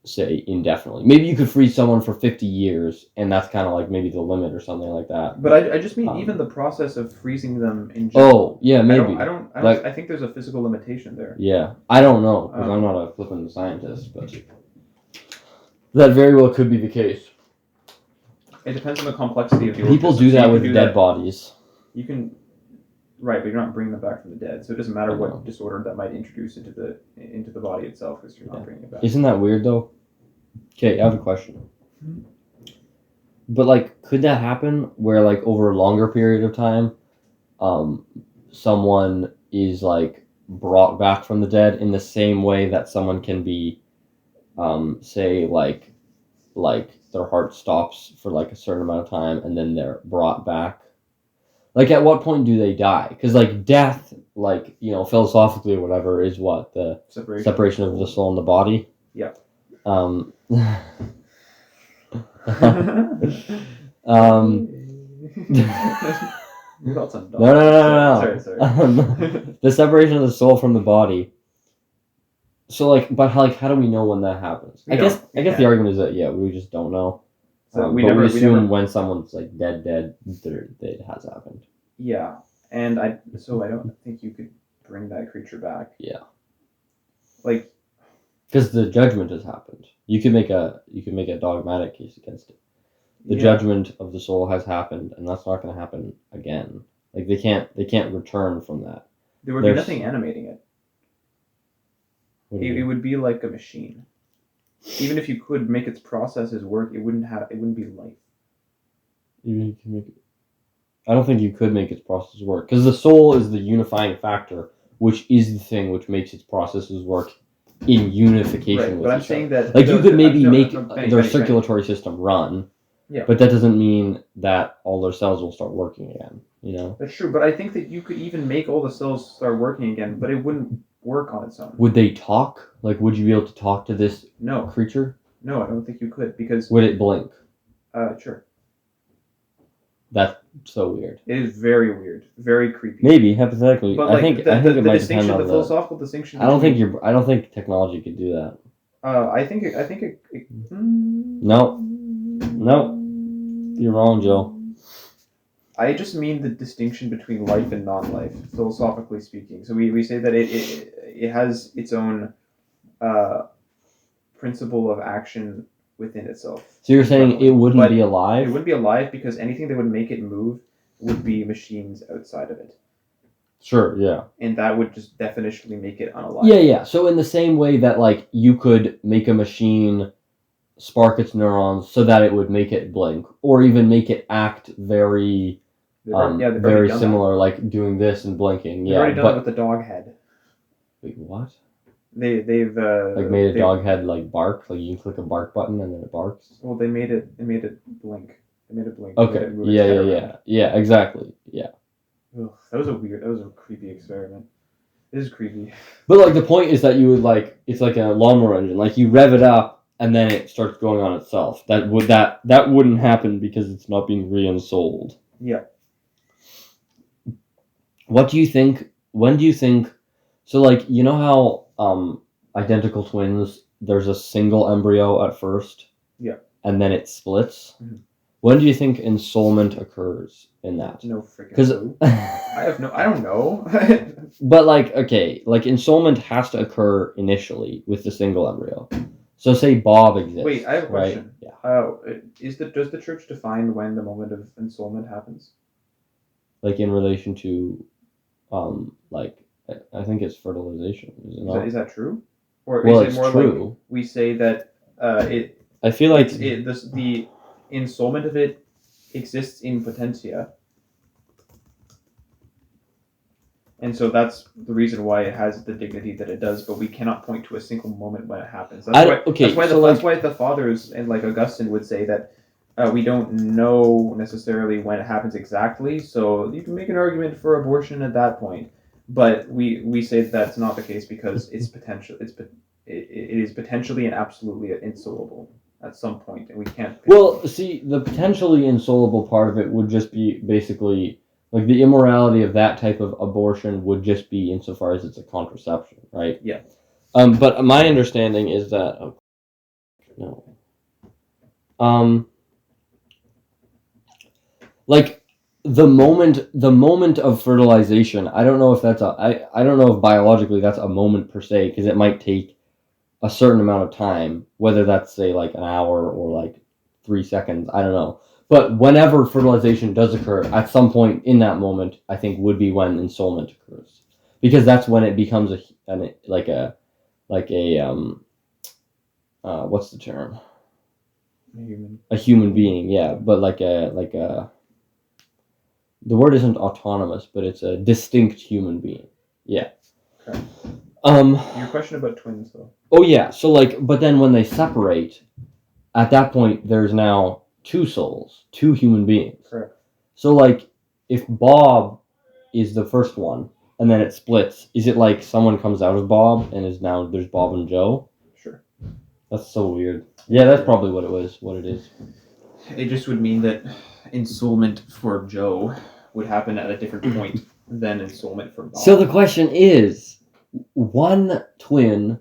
S2: say indefinitely. Maybe you could freeze someone for 50 years, and that's kind of like maybe the limit or something like that.
S3: But I just mean even the process of freezing them in general.
S2: Oh yeah, maybe.
S3: I think there's a physical limitation there.
S2: Yeah, I don't know because I'm not a flipping scientist, but that very well could be the case.
S3: It depends on the complexity of the
S2: people do that with dead bodies.
S3: You can, right, but you're not bringing them back from the dead, so it doesn't matter what disorder that might introduce into the body itself, because you're not bringing it back.
S2: Isn't that weird though? Okay, I have a question. Mm-hmm. But like, could that happen where like over a longer period of time, someone is like brought back from the dead in the same way that someone can be, say like their heart stops for like a certain amount of time and then they're brought back? Like, at what point do they die? Because like death, like, you know, philosophically or whatever, is what the separation of the soul and the body.
S3: Yeah.
S2: No.
S3: Sorry.
S2: The separation of the soul from the body. So like, but how do we know when that happens?
S3: We
S2: I guess
S3: don't.
S2: the argument is that we just don't know.
S3: So
S2: But
S3: we
S2: we
S3: never
S2: assume when someone's like dead, that it has happened.
S3: Yeah, and I don't think you could bring that creature back.
S2: Yeah.
S3: Like,
S2: because the judgment has happened. You can make a dogmatic case against it. The judgment of the soul has happened, and that's not going to happen again. Like they can't return from that.
S3: There would be nothing animating it. It would be like a machine. Even if you could make its processes work, it wouldn't be life.
S2: You can make it. I don't think you could make its processes work because the soul is the unifying factor, which is the thing which makes its processes work in unification with
S3: but I'm
S2: each
S3: saying
S2: other.
S3: that
S2: Like you could maybe make
S3: Benny,
S2: their circulatory system run, but that doesn't mean that all their cells will start working again. You know.
S3: That's true, but I think that you could even make all the cells start working again, but it wouldn't work on its own.
S2: Would they talk? Like, would you be able to talk to this creature?
S3: No, I don't think you could because.
S2: Would it blink?
S3: Sure.
S2: That's so weird.
S3: It is very weird, very creepy.
S2: Maybe hypothetically,
S3: but
S2: I think it might depend on
S3: the philosophical distinction.
S2: I don't think technology could do that.
S3: I think it.
S2: No, you're wrong, Joe.
S3: I just mean the distinction between life and non-life, philosophically speaking. So we say that it has its own principle of action within itself.
S2: So you're saying it wouldn't be alive?
S3: It wouldn't be alive because anything that would make it move would be machines outside of it.
S2: Sure, yeah.
S3: And that would just definitionally make it unalive.
S2: Yeah. So in the same way that like you could make a machine spark its neurons so that it would make it blink, or even make it act very similar, like doing this and blinking.
S3: They've already done it with the dog head.
S2: Wait, what?
S3: They've
S2: made a dog head like bark, like you can click a bark button and then it barks.
S3: Well, they made it blink. They made it blink.
S2: Okay. Yeah. Exactly. Yeah.
S3: Ugh, that was a creepy experiment. This is creepy.
S2: But like the point is that you would it's like a lawnmower engine. Like you rev it up and then it starts going on itself. That wouldn't happen because it's not being re-ensouled.
S3: Yeah.
S2: What do you think? When do you think? So like you know how identical twins, there's a single embryo at first.
S3: Yeah.
S2: And then it splits.
S3: Mm-hmm.
S2: When do you think ensoulment occurs in that?
S3: No freaking clue. I don't know.
S2: But like ensoulment has to occur initially with the single embryo. So say Bob exists.
S3: Wait, I have a question.
S2: Right?
S3: Yeah. Does the church define when the moment of ensoulment happens?
S2: Like in relation to, I think it's fertilization.
S3: Is that true? Or
S2: well,
S3: is it more
S2: true.
S3: like we say that it?
S2: I feel like
S3: the ensoulment of it exists in potentia, and so that's the reason why it has the dignity that it does. But we cannot point to a single moment when it happens. That's why the fathers and like Augustine would say that we don't know necessarily when it happens exactly. So you can make an argument for abortion at that point. But we say that's not the case because it is potentially and absolutely insoluble at some point, and we can't.
S2: Well, see, the potentially insoluble part of it would just be basically like the immorality of that type of abortion would just be insofar as it's a contraception, right?
S3: Yeah.
S2: But my understanding is that like. The moment of fertilization, I don't know if that's I don't know if biologically that's a moment per se, because it might take a certain amount of time, whether that's say like an hour or like 3 seconds, I don't know. But whenever fertilization does occur, at some point in that moment, I think would be when ensoulment occurs, because that's when it becomes what's the term? A human being, yeah, but like a the word isn't autonomous, but it's a distinct human being. Yeah.
S3: Okay. Your question about twins, though.
S2: Oh yeah. So but then when they separate, at that point there's now two souls, two human beings.
S3: Correct.
S2: So if Bob is the first one, and then it splits, is it like someone comes out of Bob and is now there's Bob and Joe?
S3: Sure.
S2: That's so weird. Yeah, that's probably what it is.
S3: It just would mean that ensoulment for Joe would happen at a different point than ensoulment for Bob.
S2: So the question is, one twin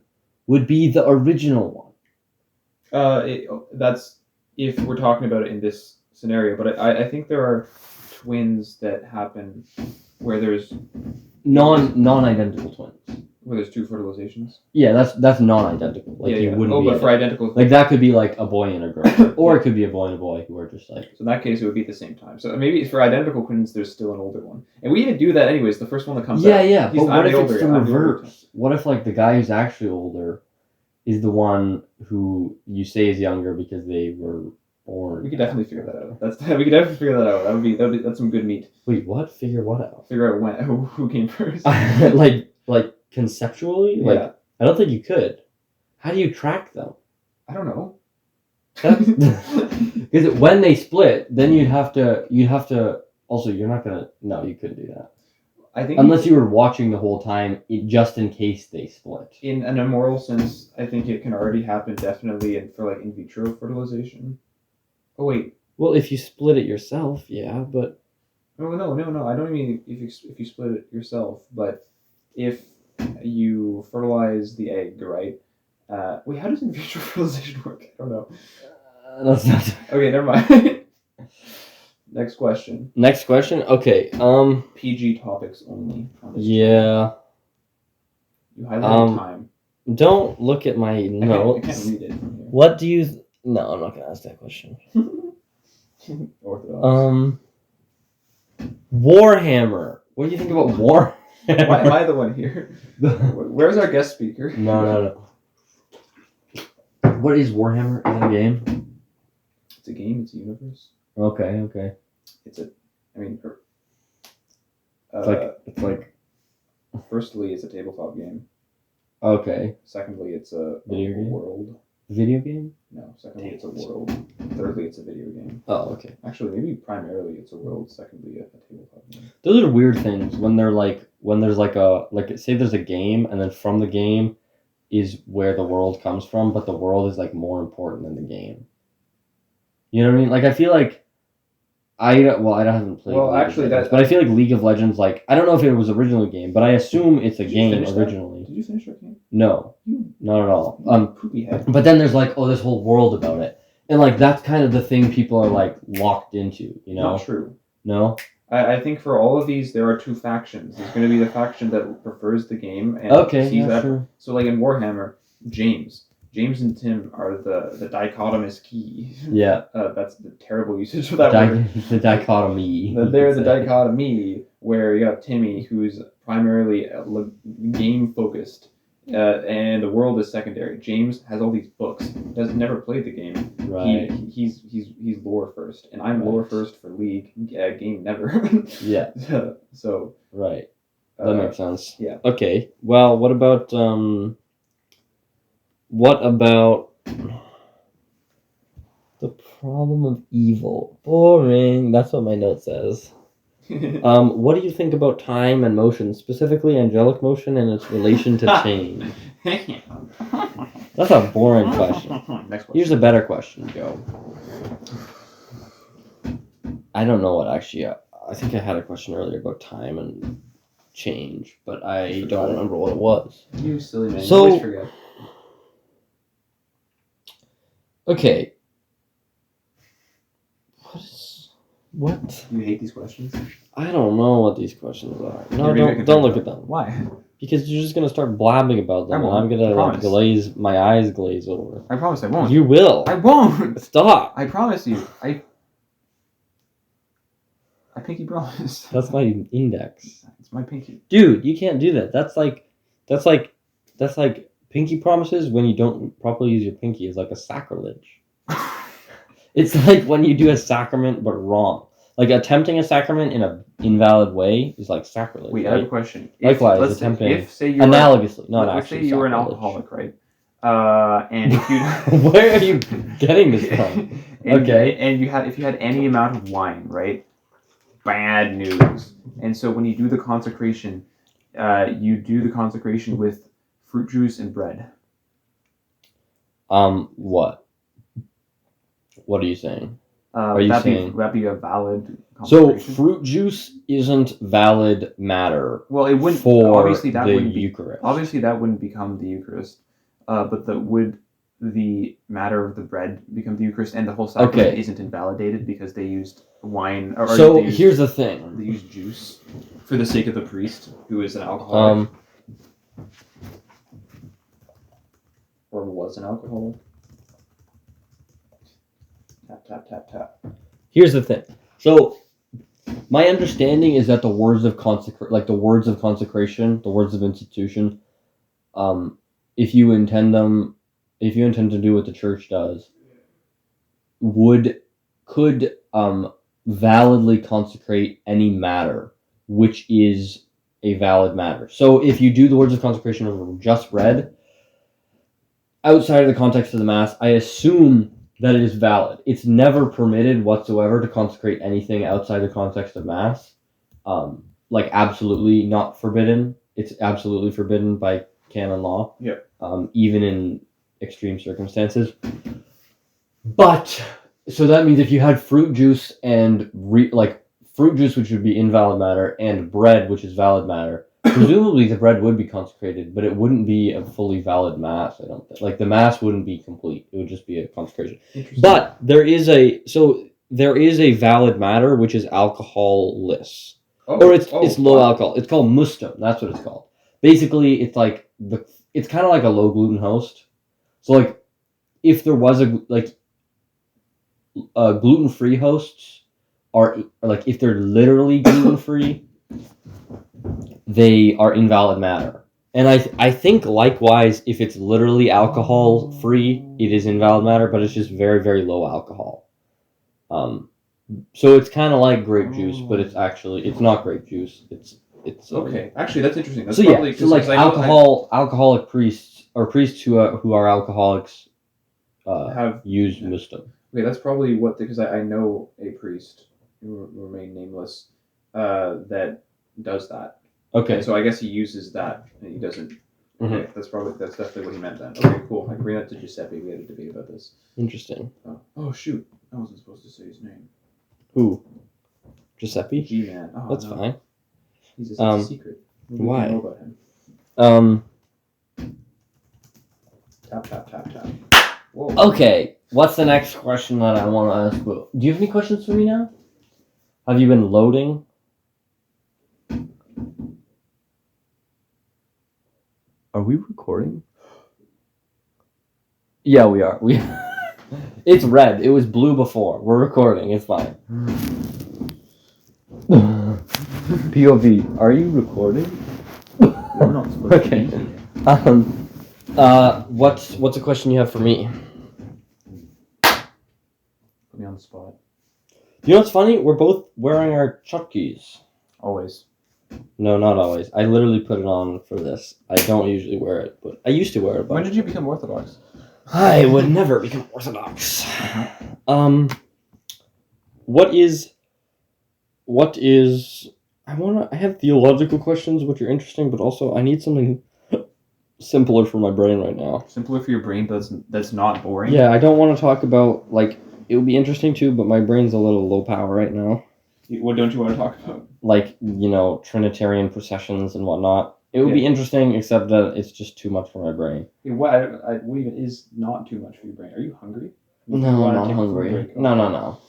S2: would be the original one.
S3: That's if we're talking about it in this scenario, but I think there are twins that happen where there's
S2: Non-identical twins.
S3: where there's two fertilizations.
S2: Yeah, that's non-identical. Like you wouldn't.
S3: Oh,
S2: be
S3: but for identical,
S2: like that could be like a boy and a girl, or it could be a boy and a boy who are just like.
S3: So in that case, it would be at the same time. So maybe for identical twins, there's still an older one, and we even do that anyways. The first one that comes out.
S2: Yeah. But what if it's the
S3: I'm the older.
S2: reverse? What if like the guy who's actually older is the one who you say is younger because they were born?
S3: We could definitely figure that out. We could definitely figure that out. That's some good meat.
S2: Wait, what? Figure what out?
S3: Figure out when who came first.
S2: like conceptually,
S3: Yeah.
S2: like I don't think you could. How do you track them?
S3: I don't know.
S2: Because when they split, then you'd have to. Also, you're not gonna. No, you couldn't do that.
S3: I think
S2: unless you were watching the whole time, just in case they split.
S3: In an immoral sense, I think it can already happen definitely for like in vitro fertilization. Oh wait.
S2: Well, if you split it yourself, yeah, but.
S3: No. I don't mean if you split it yourself, but if you fertilize the egg, right? Wait, how does in vitro fertilization work? I don't know.
S2: That's not.
S3: Okay, never mind. Next question.
S2: Okay.
S3: PG topics only.
S2: Yeah.
S3: You highlighted time.
S2: Don't look at my notes.
S3: I can't read it from here.
S2: What do you? No, I'm not gonna ask that question.
S3: Orthodox.
S2: Warhammer. What do you think about Warhammer?
S3: Why am I the one here? Where's our guest speaker?
S2: No. What is Warhammer? Is it a game?
S3: It's a game. It's a universe.
S2: Okay.
S3: It's
S2: like.
S3: Firstly, it's a tabletop game.
S2: Okay.
S3: Secondly, it's a
S2: video game?
S3: world.
S2: Video game?
S3: No. Secondly, it's a world. Thirdly, it's a video game.
S2: Oh, okay.
S3: Actually, maybe primarily it's a world. Secondly, a tabletop game.
S2: Those are weird things when there's say there's a game and then from the game is where the world comes from, but the world is like more important than the game. You know what I mean? Like I feel like I haven't played.
S3: Well, actually,
S2: but I feel like League of Legends. Like I don't know if it was originally a game, but I assume it's a game originally.
S3: Did you finish that game?
S2: No, not at all.
S3: Poopy head.
S2: But then there's like this whole world about it, and like that's kind of the thing people are like locked into. You know?
S3: Not true.
S2: No.
S3: I think for all of these, there are two factions. There's going to be the faction that prefers the game and sees that. Sure. So, like in Warhammer, James and Tim are the dichotomous key.
S2: Yeah.
S3: That's the terrible usage of that word.
S2: The dichotomy.
S3: They're the dichotomy where you have Timmy, who's primarily game focused, and the world is secondary. James has all these books. Never played the game.
S2: Right.
S3: He's lore first, and I'm lore first for League. Game never.
S2: Yeah.
S3: So.
S2: Right. That makes sense.
S3: Yeah.
S2: Okay. Well, what about the problem of evil? Boring. That's what my note says. What do you think about time and motion, specifically angelic motion and its relation to change? That's a boring question.
S3: Next question.
S2: Here's a better question, Joe. I don't know what actually. I think I had a question earlier about time and change, but I don't remember what it was.
S3: You silly man.
S2: So,
S3: you always forget.
S2: Okay. What?
S3: You hate these questions?
S2: I don't know what these questions are. No, don't look at them.
S3: Why?
S2: Because you're just gonna start blabbing about them, and I'm gonna my eyes glaze over.
S3: I promise I won't.
S2: You will.
S3: I won't.
S2: Stop.
S3: I promise you. I pinky promise.
S2: That's my index.
S3: It's my pinky.
S2: Dude, you can't do that. That's like pinky promises when you don't properly use your pinky is like a sacrilege. It's like when you do a sacrament but wrong. Like attempting a sacrament in an invalid way is like sacrilege.
S3: Wait,
S2: right?
S3: I have a question.
S2: Likewise, attempting
S3: Analogously,
S2: not
S3: let's
S2: actually.
S3: say you were an alcoholic, right? And if you
S2: where are you getting this from? Okay.
S3: And if you had any amount of wine, right? Bad news. And so when you do the consecration, you do the consecration with fruit juice and bread.
S2: What? What are you saying? Are you saying
S3: would that be a valid consecration?
S2: So fruit juice isn't valid matter?
S3: Well, it wouldn't.
S2: For
S3: obviously that
S2: the
S3: wouldn't be
S2: Eucharist.
S3: Obviously, that wouldn't become the Eucharist. but would the matter of the bread become the Eucharist, and the whole sacrament
S2: Okay.
S3: isn't invalidated because they used wine?
S2: So here's the thing.
S3: They used juice for the sake of the priest, who is an alcoholic. Or was an alcoholic. Tap, tap, tap, tap.
S2: Here's the thing. So, my understanding is that the words of the words of consecration, the words of institution, if you intend to do what the church does, could validly consecrate any matter, which is a valid matter. So, if you do the words of consecration over just bread, outside of the context of the Mass, I assume that it is valid. It's never permitted whatsoever to consecrate anything outside the context of Mass. Absolutely not forbidden. It's absolutely forbidden by canon law.
S3: Yep.
S2: Even in extreme circumstances. But, so that means if you had fruit juice and, fruit juice, which would be invalid matter, and bread, which is valid matter, presumably the bread would be consecrated, but it wouldn't be a fully valid Mass, I don't think. The Mass wouldn't be complete. It would just be a consecration. But there is a valid matter, which is alcoholless. It's low alcohol. It's called mustum. That's what it's called. Basically, it's it's kind of like a low gluten host. So, if there was gluten-free hosts are if they're literally gluten-free, they are invalid matter. And I think likewise, if it's literally alcohol free, it is invalid matter, but it's just very, very low alcohol. So it's kind of like grape juice, but it's not grape juice. It's
S3: okay. Actually, that's interesting. That's
S2: alcoholic priests or priests who are alcoholics have used mustum.
S3: Okay, that's probably because I know a priest who remain nameless that does that.
S2: Okay.
S3: And so I guess he uses that, and he doesn't. Okay, that's definitely what he meant then. Okay, cool. I can bring that to Giuseppe. We had a debate about this.
S2: Interesting.
S3: Oh shoot! I wasn't supposed to say his name.
S2: Who? Giuseppe?
S3: G-Man. Oh,
S2: that's fine.
S3: He's a secret.
S2: Why?
S3: Know about him. Tap tap tap tap. Whoa.
S2: Okay. What's the next question that I want to ask? Do you have any questions for me now? Have you been loading? Are we recording? Yeah, we are. It's red. It was blue before. We're recording. It's fine. POV. Are you recording?
S3: We're not supposed
S2: okay.
S3: to be.
S2: What's a question you have for me?
S3: Put me on the spot.
S2: You know what's funny? We're both wearing our chutkeys.
S3: Always.
S2: No, not always. I literally put it on for this. I don't usually wear it, but I used to wear it.
S3: When did you become Orthodox?
S2: I would never become Orthodox.
S3: Uh-huh.
S2: What is? I have theological questions which are interesting, but also I need something simpler for my brain right now.
S3: Simpler for your brain that's not boring?
S2: Yeah, I don't want to talk about, it would be interesting too, but my brain's a little low power right now.
S3: What don't you want to talk about?
S2: Trinitarian processions and whatnot. It would be interesting, except that it's just too much for my brain.
S3: What even is not too much for your brain? Are you hungry?
S2: No, I'm not hungry. No.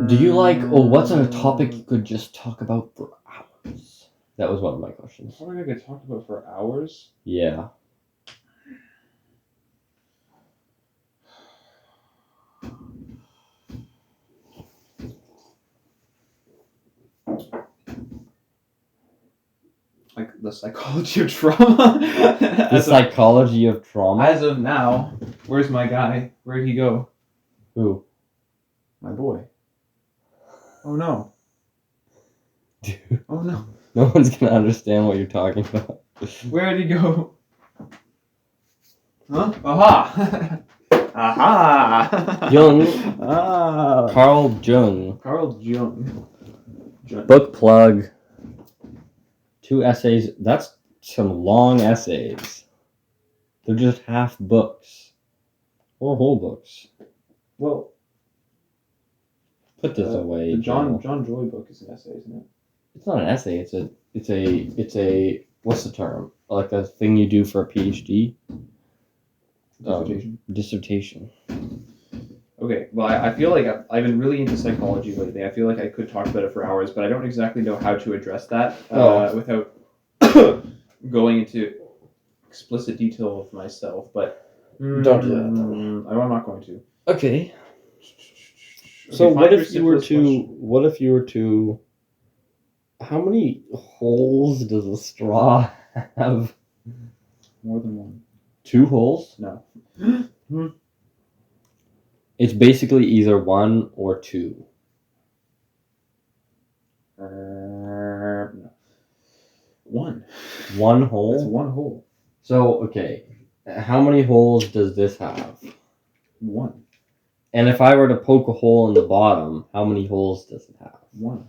S2: Do you what's a topic you could just talk about for hours? That was one of my questions.
S3: What are we going to talk about for hours?
S2: Yeah.
S3: The psychology of trauma.
S2: The psychology of trauma?
S3: As of now, where's my guy? Where'd he go?
S2: Who?
S3: My boy. Oh no.
S2: Dude.
S3: Oh no.
S2: No one's going to understand what you're talking about.
S3: Where'd he go? Huh? Aha! Aha!
S2: Jung.
S3: Ah.
S2: Carl Jung.
S3: Carl Jung.
S2: Book plug. 2 essays. That's some long essays. They're just half books. Or whole books.
S3: Well,
S2: put this away.
S3: The John Joy book is an essay, isn't it?
S2: It's not an essay. It's a what's the term? Like a thing you do for a PhD?
S3: Dissertation.
S2: Dissertation.
S3: Okay, well, I feel like I've been really into psychology lately. I feel like I could talk about it for hours, but I don't exactly know how to address that without going into explicit detail of myself. But
S2: Don't do that.
S3: I'm not going to.
S2: Okay.
S3: Okay,
S2: So
S3: find
S2: what
S3: your
S2: if you were
S3: simplest
S2: to?
S3: question.
S2: What if you were to? How many holes does a straw have?
S3: More than one?
S2: 2 holes?
S3: No.
S2: It's basically either 1 or 2.
S3: No. One.
S2: 1 hole?
S3: That's one hole.
S2: So, okay. How many holes does this have?
S3: 1.
S2: And if I were to poke a hole in the bottom, how many holes does it have?
S3: 1.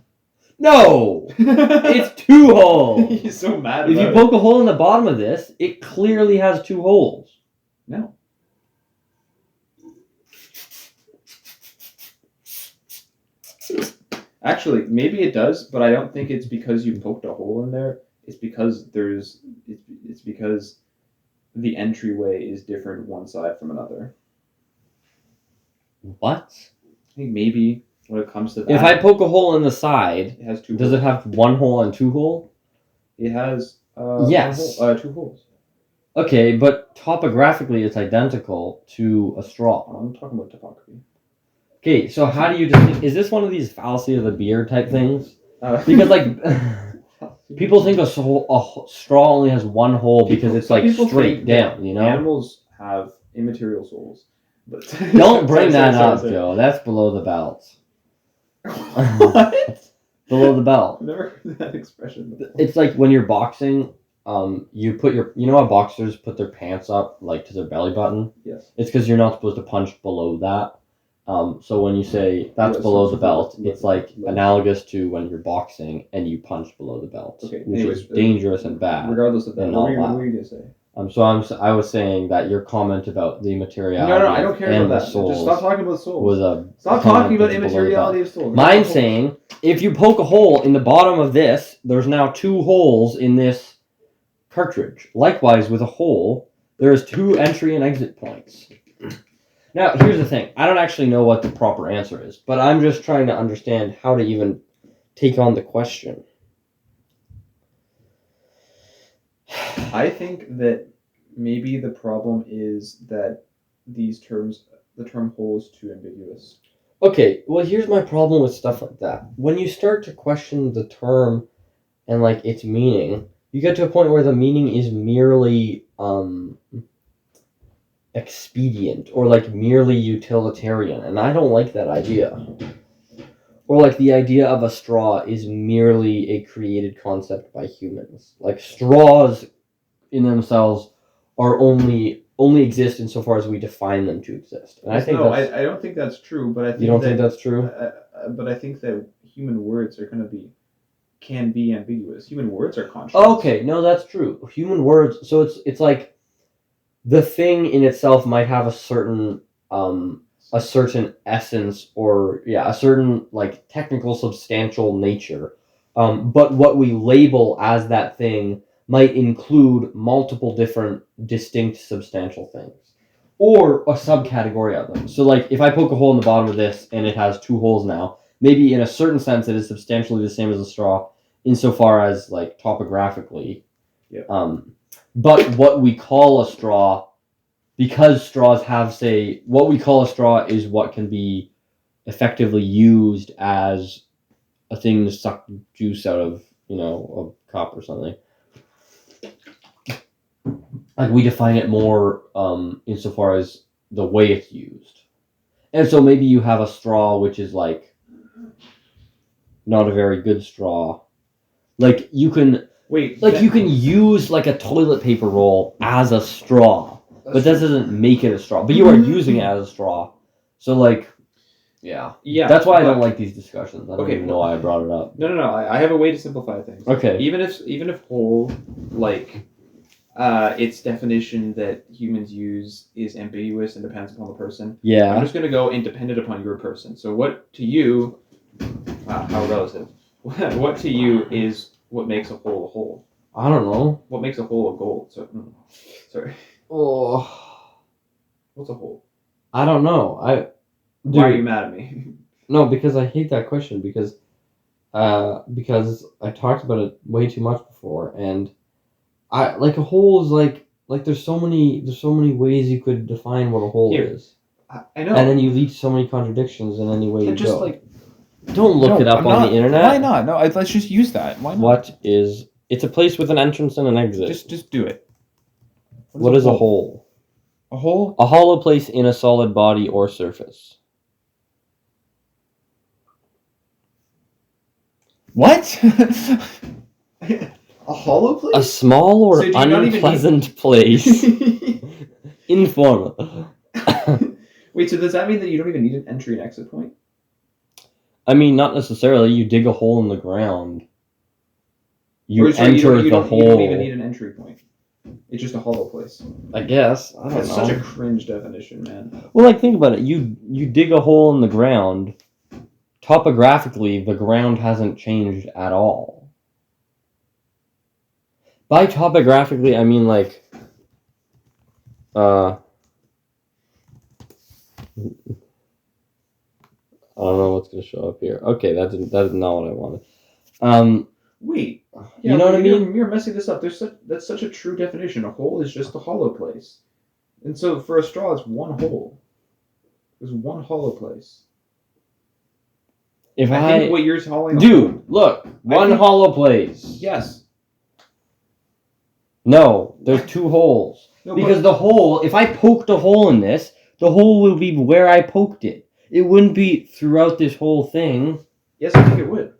S2: No! It's 2 holes!
S3: He's so mad
S2: If you poke a hole in the bottom of this, it clearly has 2 holes.
S3: No. Actually, maybe it does, but I don't think it's because you poked a hole in there. It's because it's because the entryway is different one side from another.
S2: What?
S3: I think maybe when it comes to that,
S2: If I poke a hole in the side,
S3: it has 2
S2: does
S3: holes.
S2: it have 1 hole and 2 hole?
S3: It has
S2: Yes.
S3: 2 holes.
S2: Okay, but topographically it's identical to a straw.
S3: I'm talking about topography.
S2: Okay, so how do you is this one of these fallacy of the beard type things? Because people think a straw only has 1 hole because it's like straight down, you know?
S3: Animals have immaterial souls. But
S2: Don't bring that up, Joe. That's below the belt.
S3: What?
S2: Below the belt.
S3: I've never heard that expression before.
S2: It's like when you're boxing, you put you know how boxers put their pants up like to their belly button?
S3: Yes.
S2: It's because you're not supposed to punch below that. So when you say that's below the belt, it's like analogous to when you're boxing and you punch below the belt, which is dangerous and bad.
S3: Regardless of that, what were you gonna say?
S2: I was saying that your comment about the immateriality
S3: No, I don't care
S2: and
S3: about
S2: the
S3: that.
S2: souls
S3: Just stop talking about souls.
S2: was a
S3: Stop talking about immateriality of souls.
S2: Mine's saying if you poke a hole in the bottom of this, there's now 2 holes in this cartridge. Likewise, with a hole, there's 2 entry and exit points. Now, here's the thing. I don't actually know what the proper answer is, but I'm just trying to understand how to even take on the question.
S3: I think that maybe the problem is that the term hole is too ambiguous.
S2: Okay, well, here's my problem with stuff like that. When you start to question the term and, like, its meaning, you get to a point where the meaning is merely, expedient or like merely utilitarian, and I don't like that idea. Or like the idea of a straw is merely a created concept by humans. Like straws in themselves are only exist insofar as we define them to exist. And I think
S3: I don't think that's true, but I think
S2: you don't think that's true.
S3: But I think that human words are can be ambiguous. Human words are conscious.
S2: Okay, no, that's true. Human words. So it's like the thing in itself might have a certain essence or a certain like technical substantial nature, but what we label as that thing might include multiple different distinct substantial things or a subcategory of them. So like if I poke a hole in the bottom of this and it has 2 holes now, maybe in a certain sense it is substantially the same as a straw insofar as like topographically. But what we call a straw, because straws have, say, what we call a straw is what can be effectively used as a thing to suck juice out of, a cup or something. Like, we define it more insofar as the way it's used. And so maybe you have a straw which is, like, not a very good straw. Like, you can... you can use, like, a toilet paper roll as a straw. But that doesn't make it a straw. But you are using it as a straw. So, like, yeah. That's why I don't like these discussions. I don't even know why I brought it up.
S3: No. I have a way to simplify things.
S2: Okay.
S3: Even if whole, like, its definition that humans use is ambiguous and depends upon the person.
S2: Yeah.
S3: I'm just going to go independent upon your person. So what to you... Wow, how relative. What to you is what makes a whole a whole?
S2: I don't know.
S3: What makes a hole a goal? So, sorry.
S2: Oh,
S3: What's a hole?
S2: I don't know.
S3: Why are you mad at me?
S2: No, because I hate that question because I talked about it way too much before, and I like a hole is like there's so many ways you could define what a hole is.
S3: I know.
S2: And then you lead to so many contradictions in any way you
S3: just
S2: go.
S3: like
S2: don't look it up on the internet.
S3: Why not? No, let's just use that. Why not?
S2: It's a place with an entrance and an exit.
S3: Just do it.
S2: What is a hole?
S3: A hole?
S2: A hollow place in a solid body or surface.
S3: What? A hollow place?
S2: A small or unpleasant place. Informal.
S3: Wait, so does that mean that you don't even need an entry and exit point?
S2: I mean, not necessarily. You dig a hole in the ground. You enter the hole.
S3: You don't even need an entry point. It's just a hollow place.
S2: I guess. I don't know.
S3: That's such a cringe definition, man.
S2: Well, like, think about it. You dig a hole in the ground. Topographically, the ground hasn't changed at all. By topographically, I mean, like, I don't know what's going to show up here. Okay, that is not what I wanted.
S3: Wait.
S2: Yeah, you know what I mean?
S3: You're messing this up. That's such a true definition. A hole is just a hollow place. And so for a straw, it's one hole. There's one hollow place.
S2: If
S3: I think what you're calling
S2: Dude, look. One hollow place.
S3: Yes.
S2: No, there's two holes. No, because the hole, if I poked a hole in this, the hole will be where I poked it. It wouldn't be throughout this whole thing.
S3: Yes, I think it would.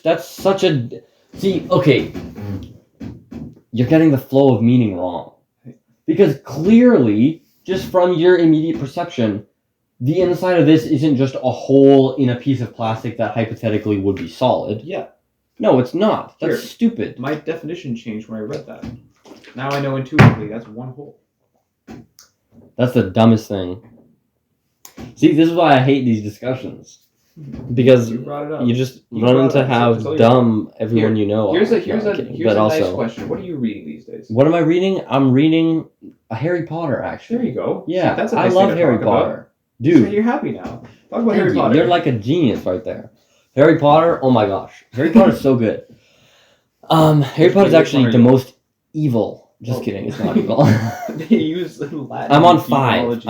S2: That's such a... See, okay. You're getting the flow of meaning wrong. Because clearly, just from your immediate perception, the inside of this isn't just a hole in a piece of plastic that hypothetically would be solid.
S3: Yeah.
S2: No, it's not. That's stupid.
S3: My definition changed when I read that. Now I know intuitively that's one hole.
S2: That's the dumbest thing. See, this is why I hate these discussions. Because you just run into how dumb everyone you know
S3: Here's
S2: are.
S3: a nice question. What are you reading these days?
S2: What am I reading? I'm reading a Harry Potter, actually.
S3: There you go.
S2: Yeah,
S3: see, that's a nice
S2: I love Harry Potter. Dude.
S3: So you're happy now. Talk about Harry Potter.
S2: You're like a genius right there. Harry Potter, oh my gosh. Harry Potter's so good. Harry Potter's actually the most evil. Just kidding, it's not evil.
S3: They use Latin.
S2: I'm on 5.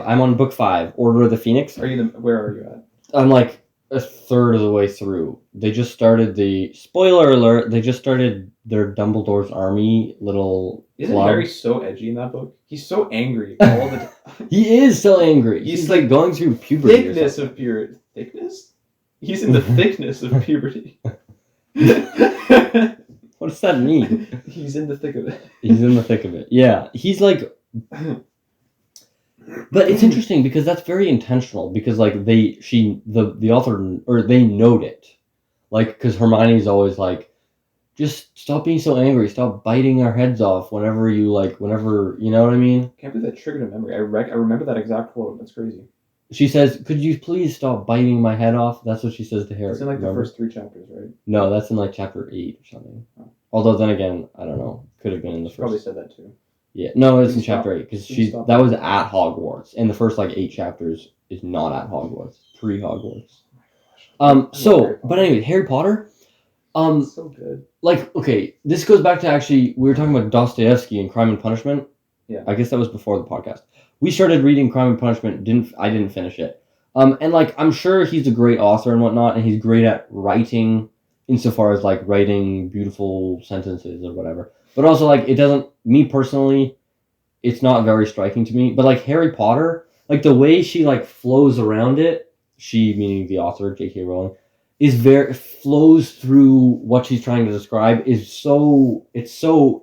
S2: I'm on book 5, Order of the Phoenix.
S3: Where are you at?
S2: I'm like a third of the way through. They just started spoiler alert, they just started their Dumbledore's Army little
S3: Isn't
S2: club.
S3: Harry so edgy in that book? He's so angry all the time.
S2: He is so angry. He's like going through puberty.
S3: Thickness of purity. Thickness? He's in the thickness of puberty.
S2: What does that mean?
S3: He's in the thick of it.
S2: He's in the thick of it. Yeah. He's like... But it's interesting because that's very intentional because like the author, or they note it. Like, because Hermione's always like, just stop being so angry. Stop biting our heads off whenever, you know what I mean?
S3: Can't believe that triggered a memory. I remember that exact quote. That's crazy.
S2: She says, could you please stop biting my head off? That's what she says to Harry.
S3: It's in like the first 3 chapters, right?
S2: No, that's in like chapter 8 or something. Oh. Although then again, I don't know. Could have been in the first.
S3: Probably said that too.
S2: Yeah, no, it's in chapter 8 because that was at Hogwarts, and the first like 8 chapters is not at Hogwarts, pre-Hogwarts. But anyway, Harry Potter.
S3: So good.
S2: Like, okay, this goes back to actually we were talking about Dostoevsky and Crime and Punishment.
S3: Yeah.
S2: I guess that was before the podcast. We started reading Crime and Punishment. I didn't finish it. And like I'm sure he's a great author and whatnot, and he's great at writing, insofar as like writing beautiful sentences or whatever. But also, like, it doesn't, me personally, it's not very striking to me. But, like, Harry Potter, like, the way she, like, flows around it, she, meaning the author, J.K. Rowling, flows through what she's trying to describe, it's so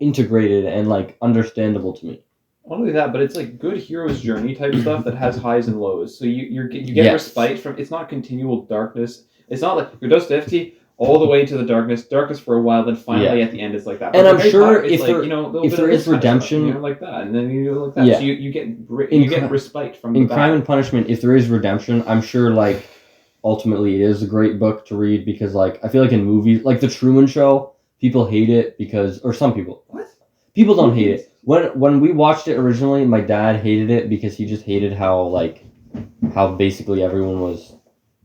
S2: integrated and, like, understandable to me.
S3: Not only that, but it's, like, good hero's journey type stuff that has highs and lows. So you get respite from, it's not continual darkness. It's not like, your Dostoevsky, all the way to the darkness for a while, then finally at the end it's like that.
S2: And I'm sure if there is redemption,
S3: stuff, like that, and then like that. Yeah. So you get respite from
S2: in Crime and Punishment. If there is redemption, I'm sure like ultimately it is a great book to read because like I feel like in movies like The Truman Show, people hate it because, or some people.
S3: What?
S2: People don't hate it. When we watched it originally, my dad hated it because he just hated how basically everyone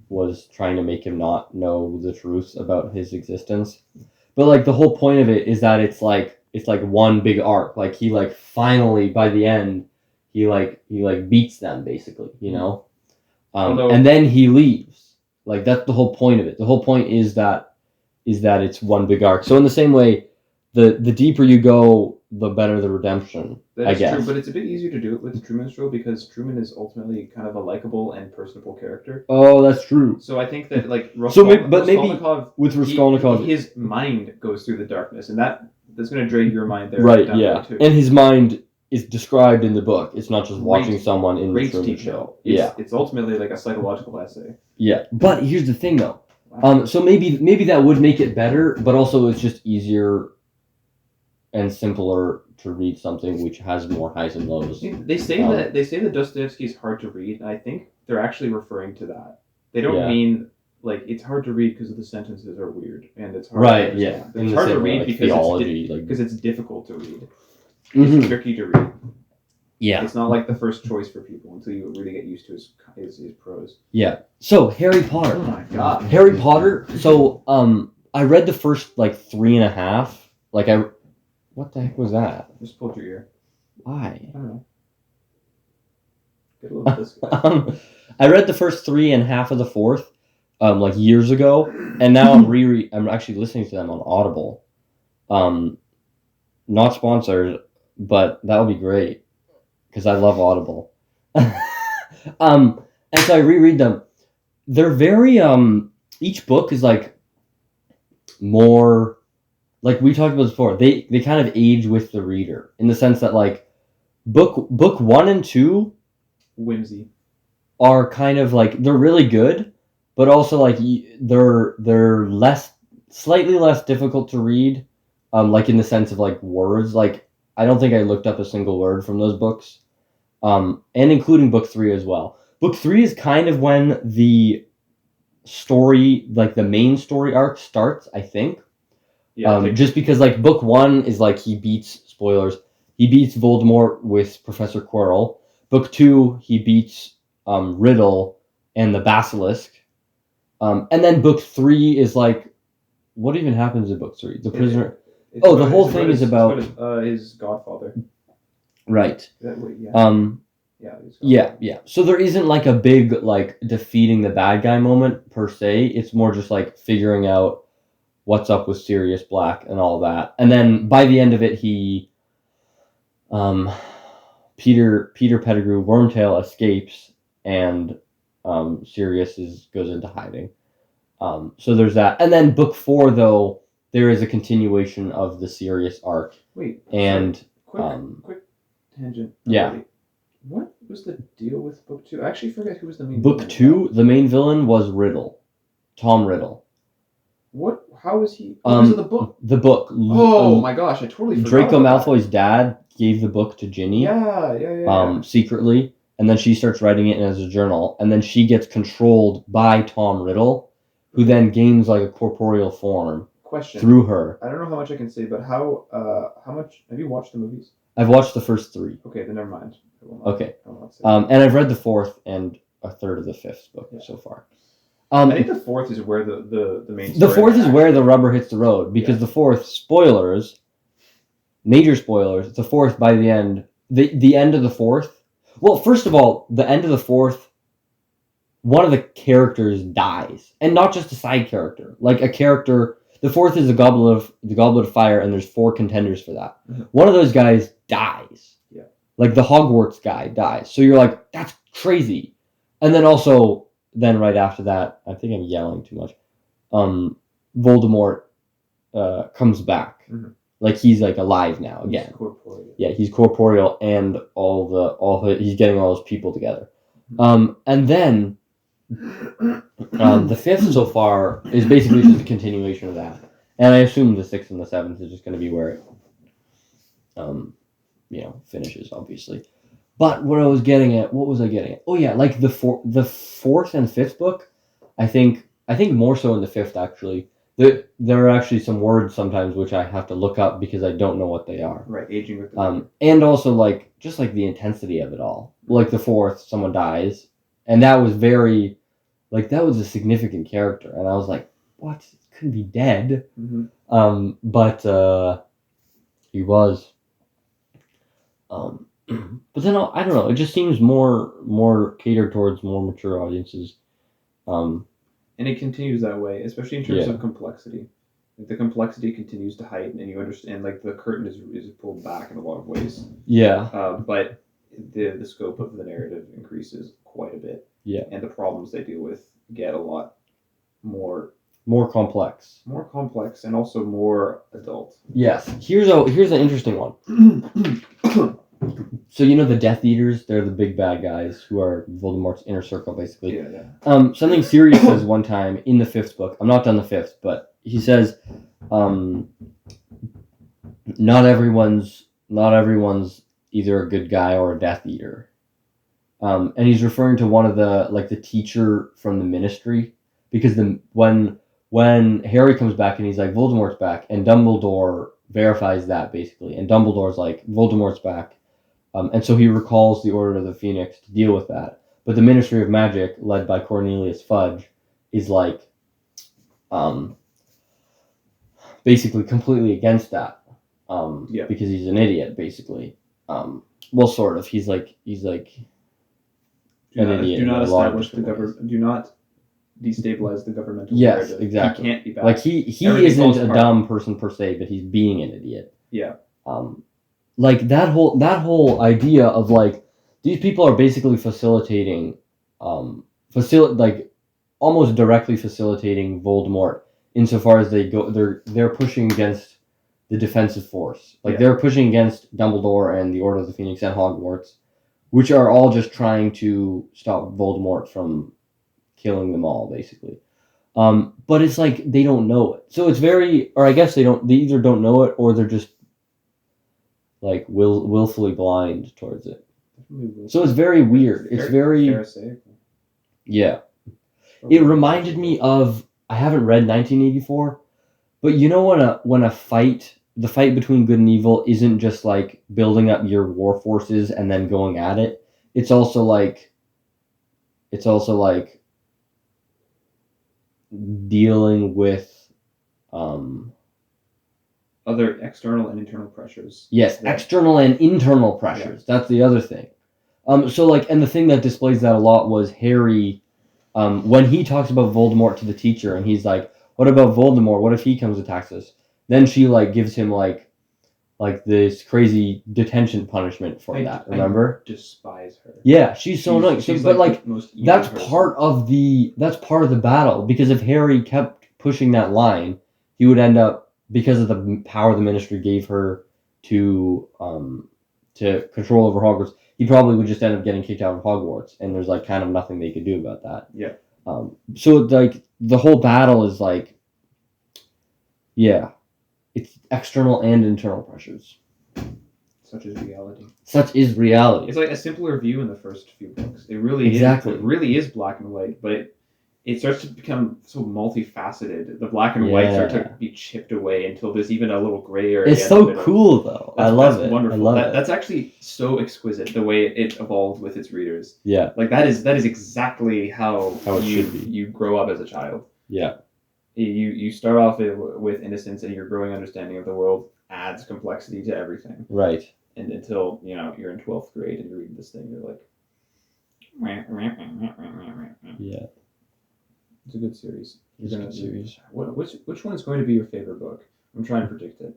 S2: was trying to make him not know the truth about his existence. But like the whole point of it is that it's like one big arc. Like he like finally by the end he beats them basically, you know. And then he leaves. Like that's the whole point of it. The whole point is that it's one big arc. So in the same way, the deeper you go, the better the redemption.
S3: That
S2: I
S3: is
S2: guess.
S3: true, but it's a bit easier to do it with the Truman Show because Truman is ultimately kind of a likable and personable character.
S2: Oh, that's true.
S3: So I think that like
S2: maybe with Raskolnikov,
S3: his mind goes through the darkness, and that's going to drain your mind there.
S2: Right. Yeah. Too. And his mind is described in the book. It's not just watching someone in the Truman Show.
S3: It's ultimately like a psychological essay.
S2: Yeah, but here's the thing though. So maybe that would make it better, but also it's just easier and simpler to read something which has more highs and lows.
S3: They say that Dostoevsky is hard to read, and I think they're actually referring to that. They don't mean like it's hard to read because the sentences are weird and it's hard.
S2: Right.
S3: To understand.
S2: Yeah.
S3: It's hard to read because
S2: theology,
S3: it's difficult to read.
S2: Mm-hmm.
S3: It's tricky to read.
S2: Yeah.
S3: It's not like the first choice for people until you really get used to his prose.
S2: Yeah. So Harry Potter.
S3: Oh my god.
S2: Harry Potter. So I read the first like 3.5. Like what the heck was that?
S3: Just pulled your ear.
S2: Why?
S3: I don't know. Get a little biscuit.
S2: I read the first 3.5 of the fourth, like years ago, and now I'm actually listening to them on Audible. Not sponsored, but that would be great because I love Audible. And so I reread them. They're very each book is like more, like we talked about before. They kind of age with the reader in the sense that like book 1 and 2
S3: whimsy
S2: are kind of like they're really good, but also like they're slightly less difficult to read. Like in the sense of like words, like I don't think I looked up a single word from those books, and including book 3 as well. Book 3 is kind of when the story, like the main story arc starts, I think. Yeah. Just because like book 1 is like he beats Voldemort with Professor Quirrell. Book 2 he beats Riddle and the Basilisk, and then book 3 is like what even happens in book 3? The prisoner. The whole thing is about
S3: his godfather.
S2: Right.
S3: Yeah.
S2: Yeah. So there isn't like a big like defeating the bad guy moment per se. It's more just like figuring out what's up with Sirius Black and all that. And then by the end of it, he, Peter Pettigrew Wormtail escapes, and Sirius goes into hiding. So there's that. And then book 4 though. There is a continuation of the Sirius arc.
S3: Wait.
S2: And
S3: quick tangent.
S2: Yeah.
S3: Wait. What was the deal with book 2? I actually forget who was the main
S2: villain. Book 2, the main villain was Riddle. Tom Riddle.
S3: What? How was he? Was it the book?
S2: The book.
S3: Oh my gosh, I totally forgot.
S2: Draco Malfoy's dad gave the book to Ginny.
S3: Yeah.
S2: Secretly, and then she starts writing it as a journal, and then she gets controlled by Tom Riddle, who then gains like a corporeal form.
S3: Question.
S2: Through her.
S3: I don't know how much I can say, but how much have you watched the movies?
S2: I've watched the first 3.
S3: Okay, then never mind.
S2: Okay. And I've read the 4th and a third of the 5th book so far.
S3: I think the 4th is where the main story.
S2: The 4th is where the rubber hits the road because the 4th, spoilers, major spoilers. The 4th by the end, the end of the 4th. Well, first of all, the end of the 4th, one of the characters dies, and not just a side character, like a character. The 4th is the Goblet of Fire, and there's 4 contenders for that. Mm-hmm. One of those guys dies. Yeah. Like the Hogwarts guy dies. So you're like, that's crazy. And then also, right after that, I think I'm yelling too much. Voldemort comes back. Mm-hmm. Like he's like alive now again.
S3: He's corporeal.
S2: Yeah, he's corporeal, and he's getting all those people together. Mm-hmm. And then the 5th so far is basically just a continuation of that, and I assume the 6th and the 7th is just going to be where it finishes, obviously. But what was I getting at? Oh yeah, like the 4th and 5th book, I think more so in the 5th actually, there are actually some words sometimes which I have to look up because I don't know what they are.
S3: Right, aging with the
S2: And also like just like the intensity of it all. Like the fourth, someone dies, and that was very, like that was a significant character, and I was like, what? It couldn't be dead. But he was. But then I don't know. It just seems more catered towards more mature audiences.
S3: And it continues that way, especially in terms of complexity. Like the complexity continues to heighten, and you understand like the curtain is pulled back in a lot of ways.
S2: Yeah.
S3: But the scope of the narrative increases quite a bit.
S2: Yeah.
S3: And the problems they deal with get a lot more
S2: complex.
S3: More complex and also more adult.
S2: Yes. Here's an interesting one. So you know the Death Eaters, they're the big bad guys who are Voldemort's inner circle, basically.
S3: Yeah.
S2: Something Sirius says one time in the 5th book. I'm not done the 5th, but he says, not everyone's either a good guy or a Death Eater. And he's referring to one of the teacher from the Ministry, because when Harry comes back and he's like, Voldemort's back, and Dumbledore verifies that basically, and Dumbledore's like, Voldemort's back. And so he recalls the Order of the Phoenix to deal with that. But the Ministry of Magic, led by Cornelius Fudge, is like, basically completely against that. Because he's an idiot, basically. Well, sort of. He's like an idiot.
S3: Do not establish the government. Do not destabilize the governmental narrative.
S2: Yes, exactly.
S3: He can't be bad.
S2: Like he isn't a dumb person per se, but he's being an idiot.
S3: Yeah.
S2: Like that whole idea of like these people are basically facilitating, like almost directly facilitating Voldemort insofar as they're pushing against the defensive force. Like they're pushing against Dumbledore and the Order of the Phoenix and Hogwarts, which are all just trying to stop Voldemort from killing them all, basically. But it's like they don't know it, so it's very, or I guess they either don't know it or they're just like willfully blind towards it. So it's very weird. It's very yeah. It reminded me of, I haven't read 1984, but you know when the fight between good and evil isn't just like building up your war forces and then going at it. It's also like dealing with
S3: other external and internal pressures.
S2: Yes, external and internal pressures. Yeah. That's the other thing. So like, and the thing that displays that a lot was Harry, when he talks about Voldemort to the teacher, and he's like, "What about Voldemort? What if he comes attacks us?" Then she like gives him like this crazy detention punishment for that. Remember?
S3: I despise her.
S2: Yeah, she's so annoying.
S3: She's
S2: but
S3: like
S2: that's part of the battle, because if Harry kept pushing that line, he would end up, because of the power the Ministry gave her to control over Hogwarts, he probably would just end up getting kicked out of Hogwarts, and there's like kind of nothing they could do about that.
S3: Yeah.
S2: So like the whole battle is like, yeah, it's external and internal pressures.
S3: Such is reality.
S2: Such is reality.
S3: It's like a simpler view in the first few books. It really
S2: exactly.
S3: It really is black and white, but it starts to become so multifaceted. The black and white start to be chipped away until there's even a little gray area.
S2: It's so cool, though. I love it.
S3: Wonderful.
S2: I love it.
S3: That's actually so exquisite, the way it evolved with its readers.
S2: Yeah.
S3: Like that is exactly how
S2: it should be.
S3: You grow up as a child.
S2: Yeah.
S3: You start off with innocence, and your growing understanding of the world adds complexity to everything.
S2: Right.
S3: And until you're in 12th grade and you read this thing, you're like,
S2: yeah.
S3: It's a good series.
S2: It's a good series.
S3: Which one's going to be your favorite book? I'm trying to predict it.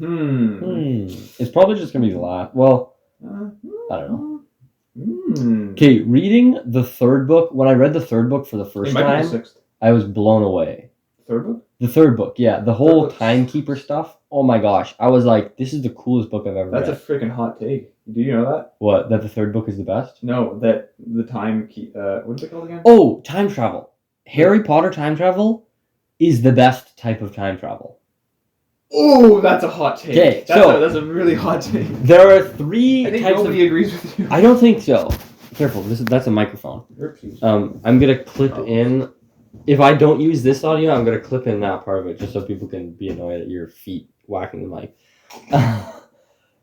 S2: It's probably just going to be the last. Well, I don't know. Okay, reading the 3rd book. When I read the 3rd book for the first time, I was blown away.
S3: 3rd book?
S2: The 3rd book, yeah. The whole timekeeper stuff. Oh my gosh. I was like, this is the coolest book I've ever read.
S3: That's a freaking hot take. Do you know that?
S2: What? That the 3rd book is the best?
S3: No, that the what is it called again?
S2: Oh, time travel. Harry Potter time travel is the best type of time travel.
S3: Oh, that's a hot take.
S2: Okay,
S3: that's a really hot take.
S2: There are 3
S3: I think
S2: types
S3: nobody agrees with you.
S2: I don't think so. Careful, that's a microphone.
S3: Oopsies.
S2: I'm gonna clip in if I don't use this audio, I'm gonna clip in that part of it just so people can be annoyed at your feet whacking the mic.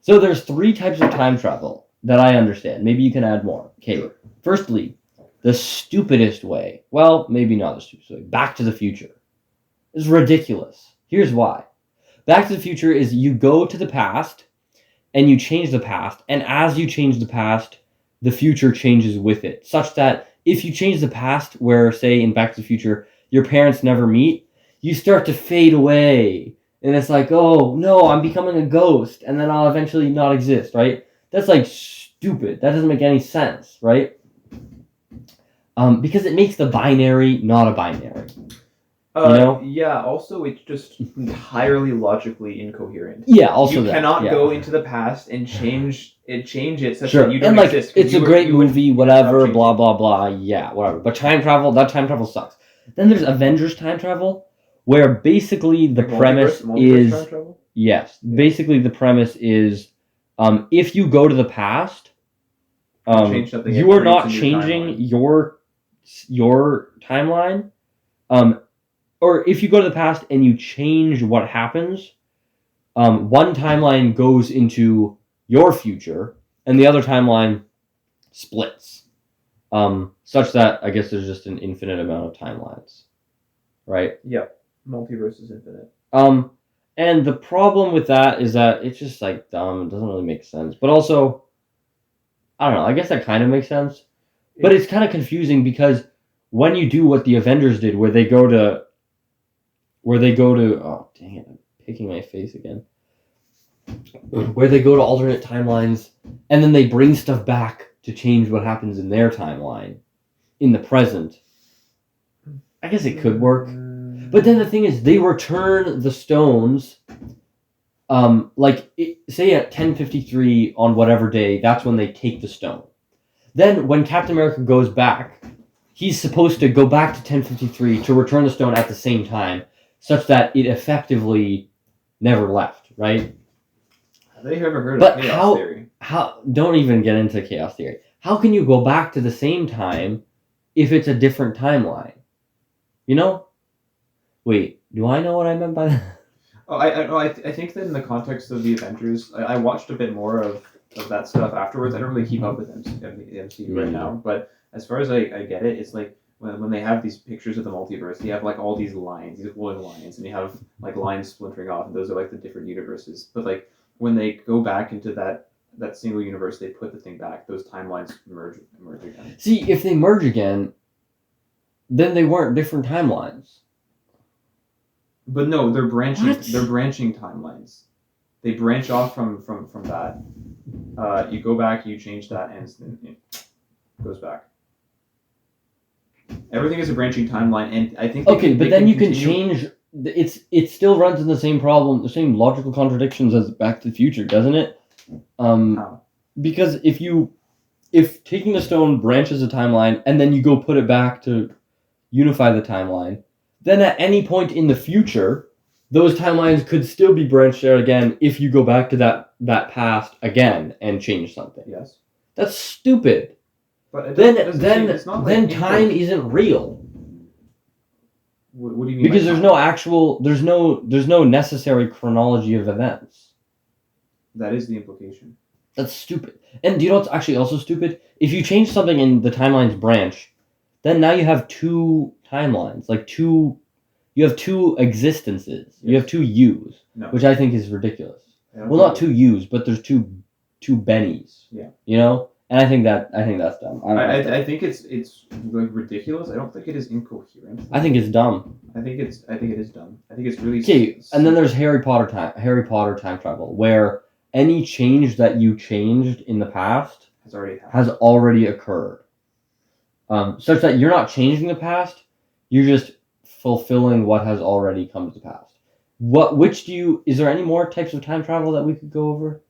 S2: So there's 3 types of time travel that I understand. Maybe you can add more. Okay. Firstly, the stupidest way. Well, maybe not the stupidest way. Back to the Future. It's ridiculous. Here's why. Back to the Future is you go to the past and you change the past, and as you change the past, the future changes with it, such that if you change the past where, say, in Back to the Future, your parents never meet, you start to fade away. And it's like, oh, no, I'm becoming a ghost, and then I'll eventually not exist, right? That's, like, stupid. That doesn't make any sense, right? Because it makes the binary not a binary.
S3: Yeah, also it's just entirely logically incoherent.
S2: Yeah, also
S3: you cannot go into the past and change it such that you don't exist.
S2: It's a great movie, whatever, blah, blah, blah, yeah, whatever. But time travel sucks. Then there's Avengers time travel, where basically the premise is... Time travel? Yes, basically the premise is, if you go to the past, you are not changing your timeline, or if you go to the past and you change what happens, one timeline goes into your future, and the other timeline splits, such that I guess there's just an infinite amount of timelines, right?
S3: Yep, multiverse is infinite.
S2: And the problem with that is that it's just like dumb. It doesn't really make sense. But also, I don't know. I guess that kind of makes sense, but it's kind of confusing because when you do what the Avengers did, where they go to, oh dang it, I'm picking my face again. Where they go to alternate timelines, and then they bring stuff back to change what happens in their timeline, in the present. I guess it could work. But then the thing is, they return the stones, say at 10:53 on whatever day, that's when they take the stone. Then when Captain America goes back, he's supposed to go back to 10:53 to return the stone at the same time, such that it effectively never left, right?
S3: Have they ever heard of chaos theory?
S2: How? Don't even get into chaos theory. How can you go back to the same time if it's a different timeline? You know? Wait, do I know what I meant by that?
S3: Oh, I think that in the context of the Avengers, I watched a bit more of that stuff afterwards. I don't really keep up with the MCU right now, but as far as I get it, it's like when they have these pictures of the multiverse, they have like all these lines, these glowing lines, and you have like lines splintering off, and those are like the different universes. But like when they go back into that single universe, they put the thing back. Those timelines merge again.
S2: See, if they merge again, then they weren't different timelines.
S3: But no, they're branching. What? They're branching timelines. They branch off from that. You go back, you change that, and it goes back. Everything is a branching timeline, and I think.
S2: Okay, but then you can change. It still runs in the same problem, the same logical contradictions as Back to the Future, doesn't it?
S3: How?
S2: Because if taking the stone branches a timeline, and then you go put it back to unify the timeline, then at any point in the future, those timelines could still be branched out again if you go back to that past again and change something.
S3: Yes.
S2: That's stupid.
S3: But
S2: then time isn't real.
S3: What do you mean?
S2: Because there's no necessary chronology of events.
S3: That is the implication.
S2: That's stupid. And do you know what's actually also stupid? If you change something in the timeline's branch, then now you have 2 timelines, you have 2 existences. Yes. You have 2 yous, which I think is ridiculous. Well, not 2 yous, but there's 2 Bennies.
S3: Yeah.
S2: You know, and I think that's dumb.
S3: I think it's like ridiculous. I don't think it is incoherent.
S2: I think it's dumb.
S3: I think it is dumb. I think it's really.
S2: Okay, and then there's Harry Potter time travel, where any change that you changed in the past has already occurred. Such that you're not changing the past, you're just fulfilling what has already come to pass. Is there any more types of time travel that we could go over?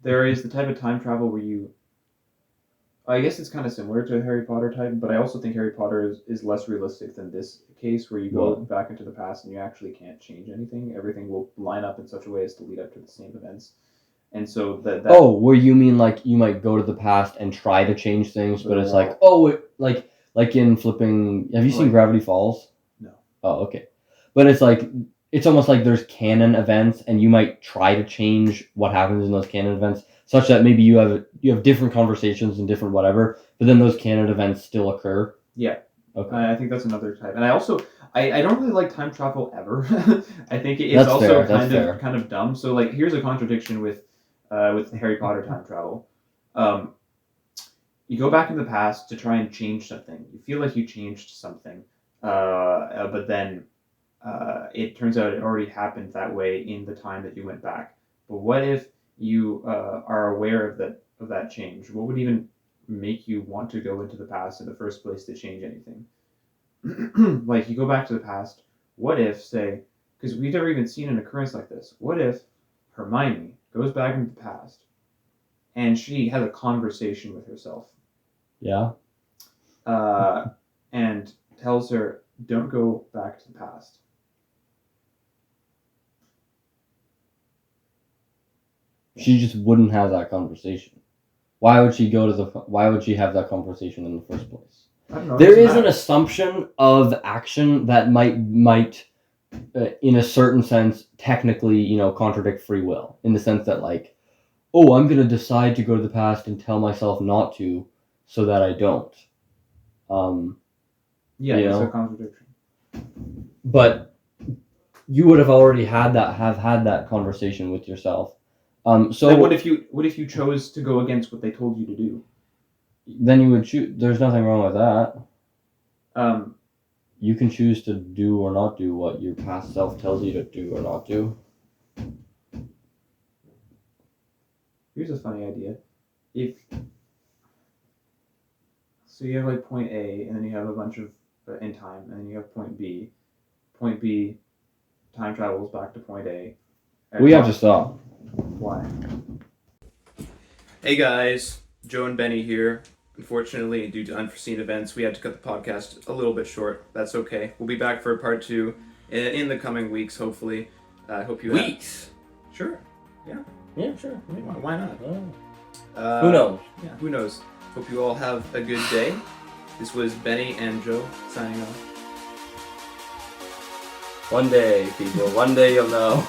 S3: There is the type of time travel where I guess it's kind of similar to Harry Potter type, but I also think Harry Potter is less realistic than this case where you go back into the past and you actually can't change anything. Everything will line up in such a way as to lead up to the same events. And so where
S2: you mean like you might go to the past and try to change things, but it's like, like in flipping. Have you seen
S3: Like-
S2: Gravity Falls?
S3: No.
S2: Oh, okay. But it's like it's almost like there's canon events, and you might try to change what happens in those canon events, such that maybe you have different conversations and different whatever, but then those canon events still occur.
S3: Yeah.
S2: Okay.
S3: I think that's another type, and I also I don't really like time travel ever. I think it's
S2: That's
S3: also
S2: fair, that's fair.
S3: kind of dumb. So like here's a contradiction with Harry Potter time travel. You go back in the past to try and change something. You feel like you changed something, but then it turns out it already happened that way in the time that you went back. But what if you are aware of that change? What would even make you want to go into the past in the first place to change anything? Like you go back to the past. What if, say, because we've never even seen an occurrence like this. What if Hermione goes back into the past and she has a conversation with herself?
S2: Yeah.
S3: And tells her, don't go back to the past.
S2: She just wouldn't have that conversation. Why would she have that conversation in the first place?
S3: I don't know.
S2: There is an assumption of action that might in a certain sense technically contradict free will, in the sense that like, oh, I'm gonna decide to go to the past and tell myself not to so that I don't.
S3: Yeah,
S2: you
S3: it's
S2: know?
S3: a contradiction.
S2: But you would have already had that conversation with yourself. So
S3: Then what if you chose to go against what they told you to do?
S2: then you would choose. There's nothing wrong with that.
S3: Um,
S2: You can choose to do or not do what your past self tells you to do or not do.
S3: Here's a funny idea. So you have like point A, and then you have a bunch of in time, and then you have point B. Point B, time travels back to point A.
S2: We have to stop.
S3: Why? Hey guys, Joe and Benny here. Unfortunately, due to unforeseen events, we had to cut the podcast a little bit short. That's okay. We'll be back for part 2 in the coming weeks, hopefully. I hope you
S2: Weeks.
S3: Sure. Yeah.
S2: Yeah, sure.
S3: Why not?
S2: Who knows?
S3: Yeah, who knows? Hope you all have a good day. This was Benny and Joe signing off.
S2: One day, people. One day you'll know.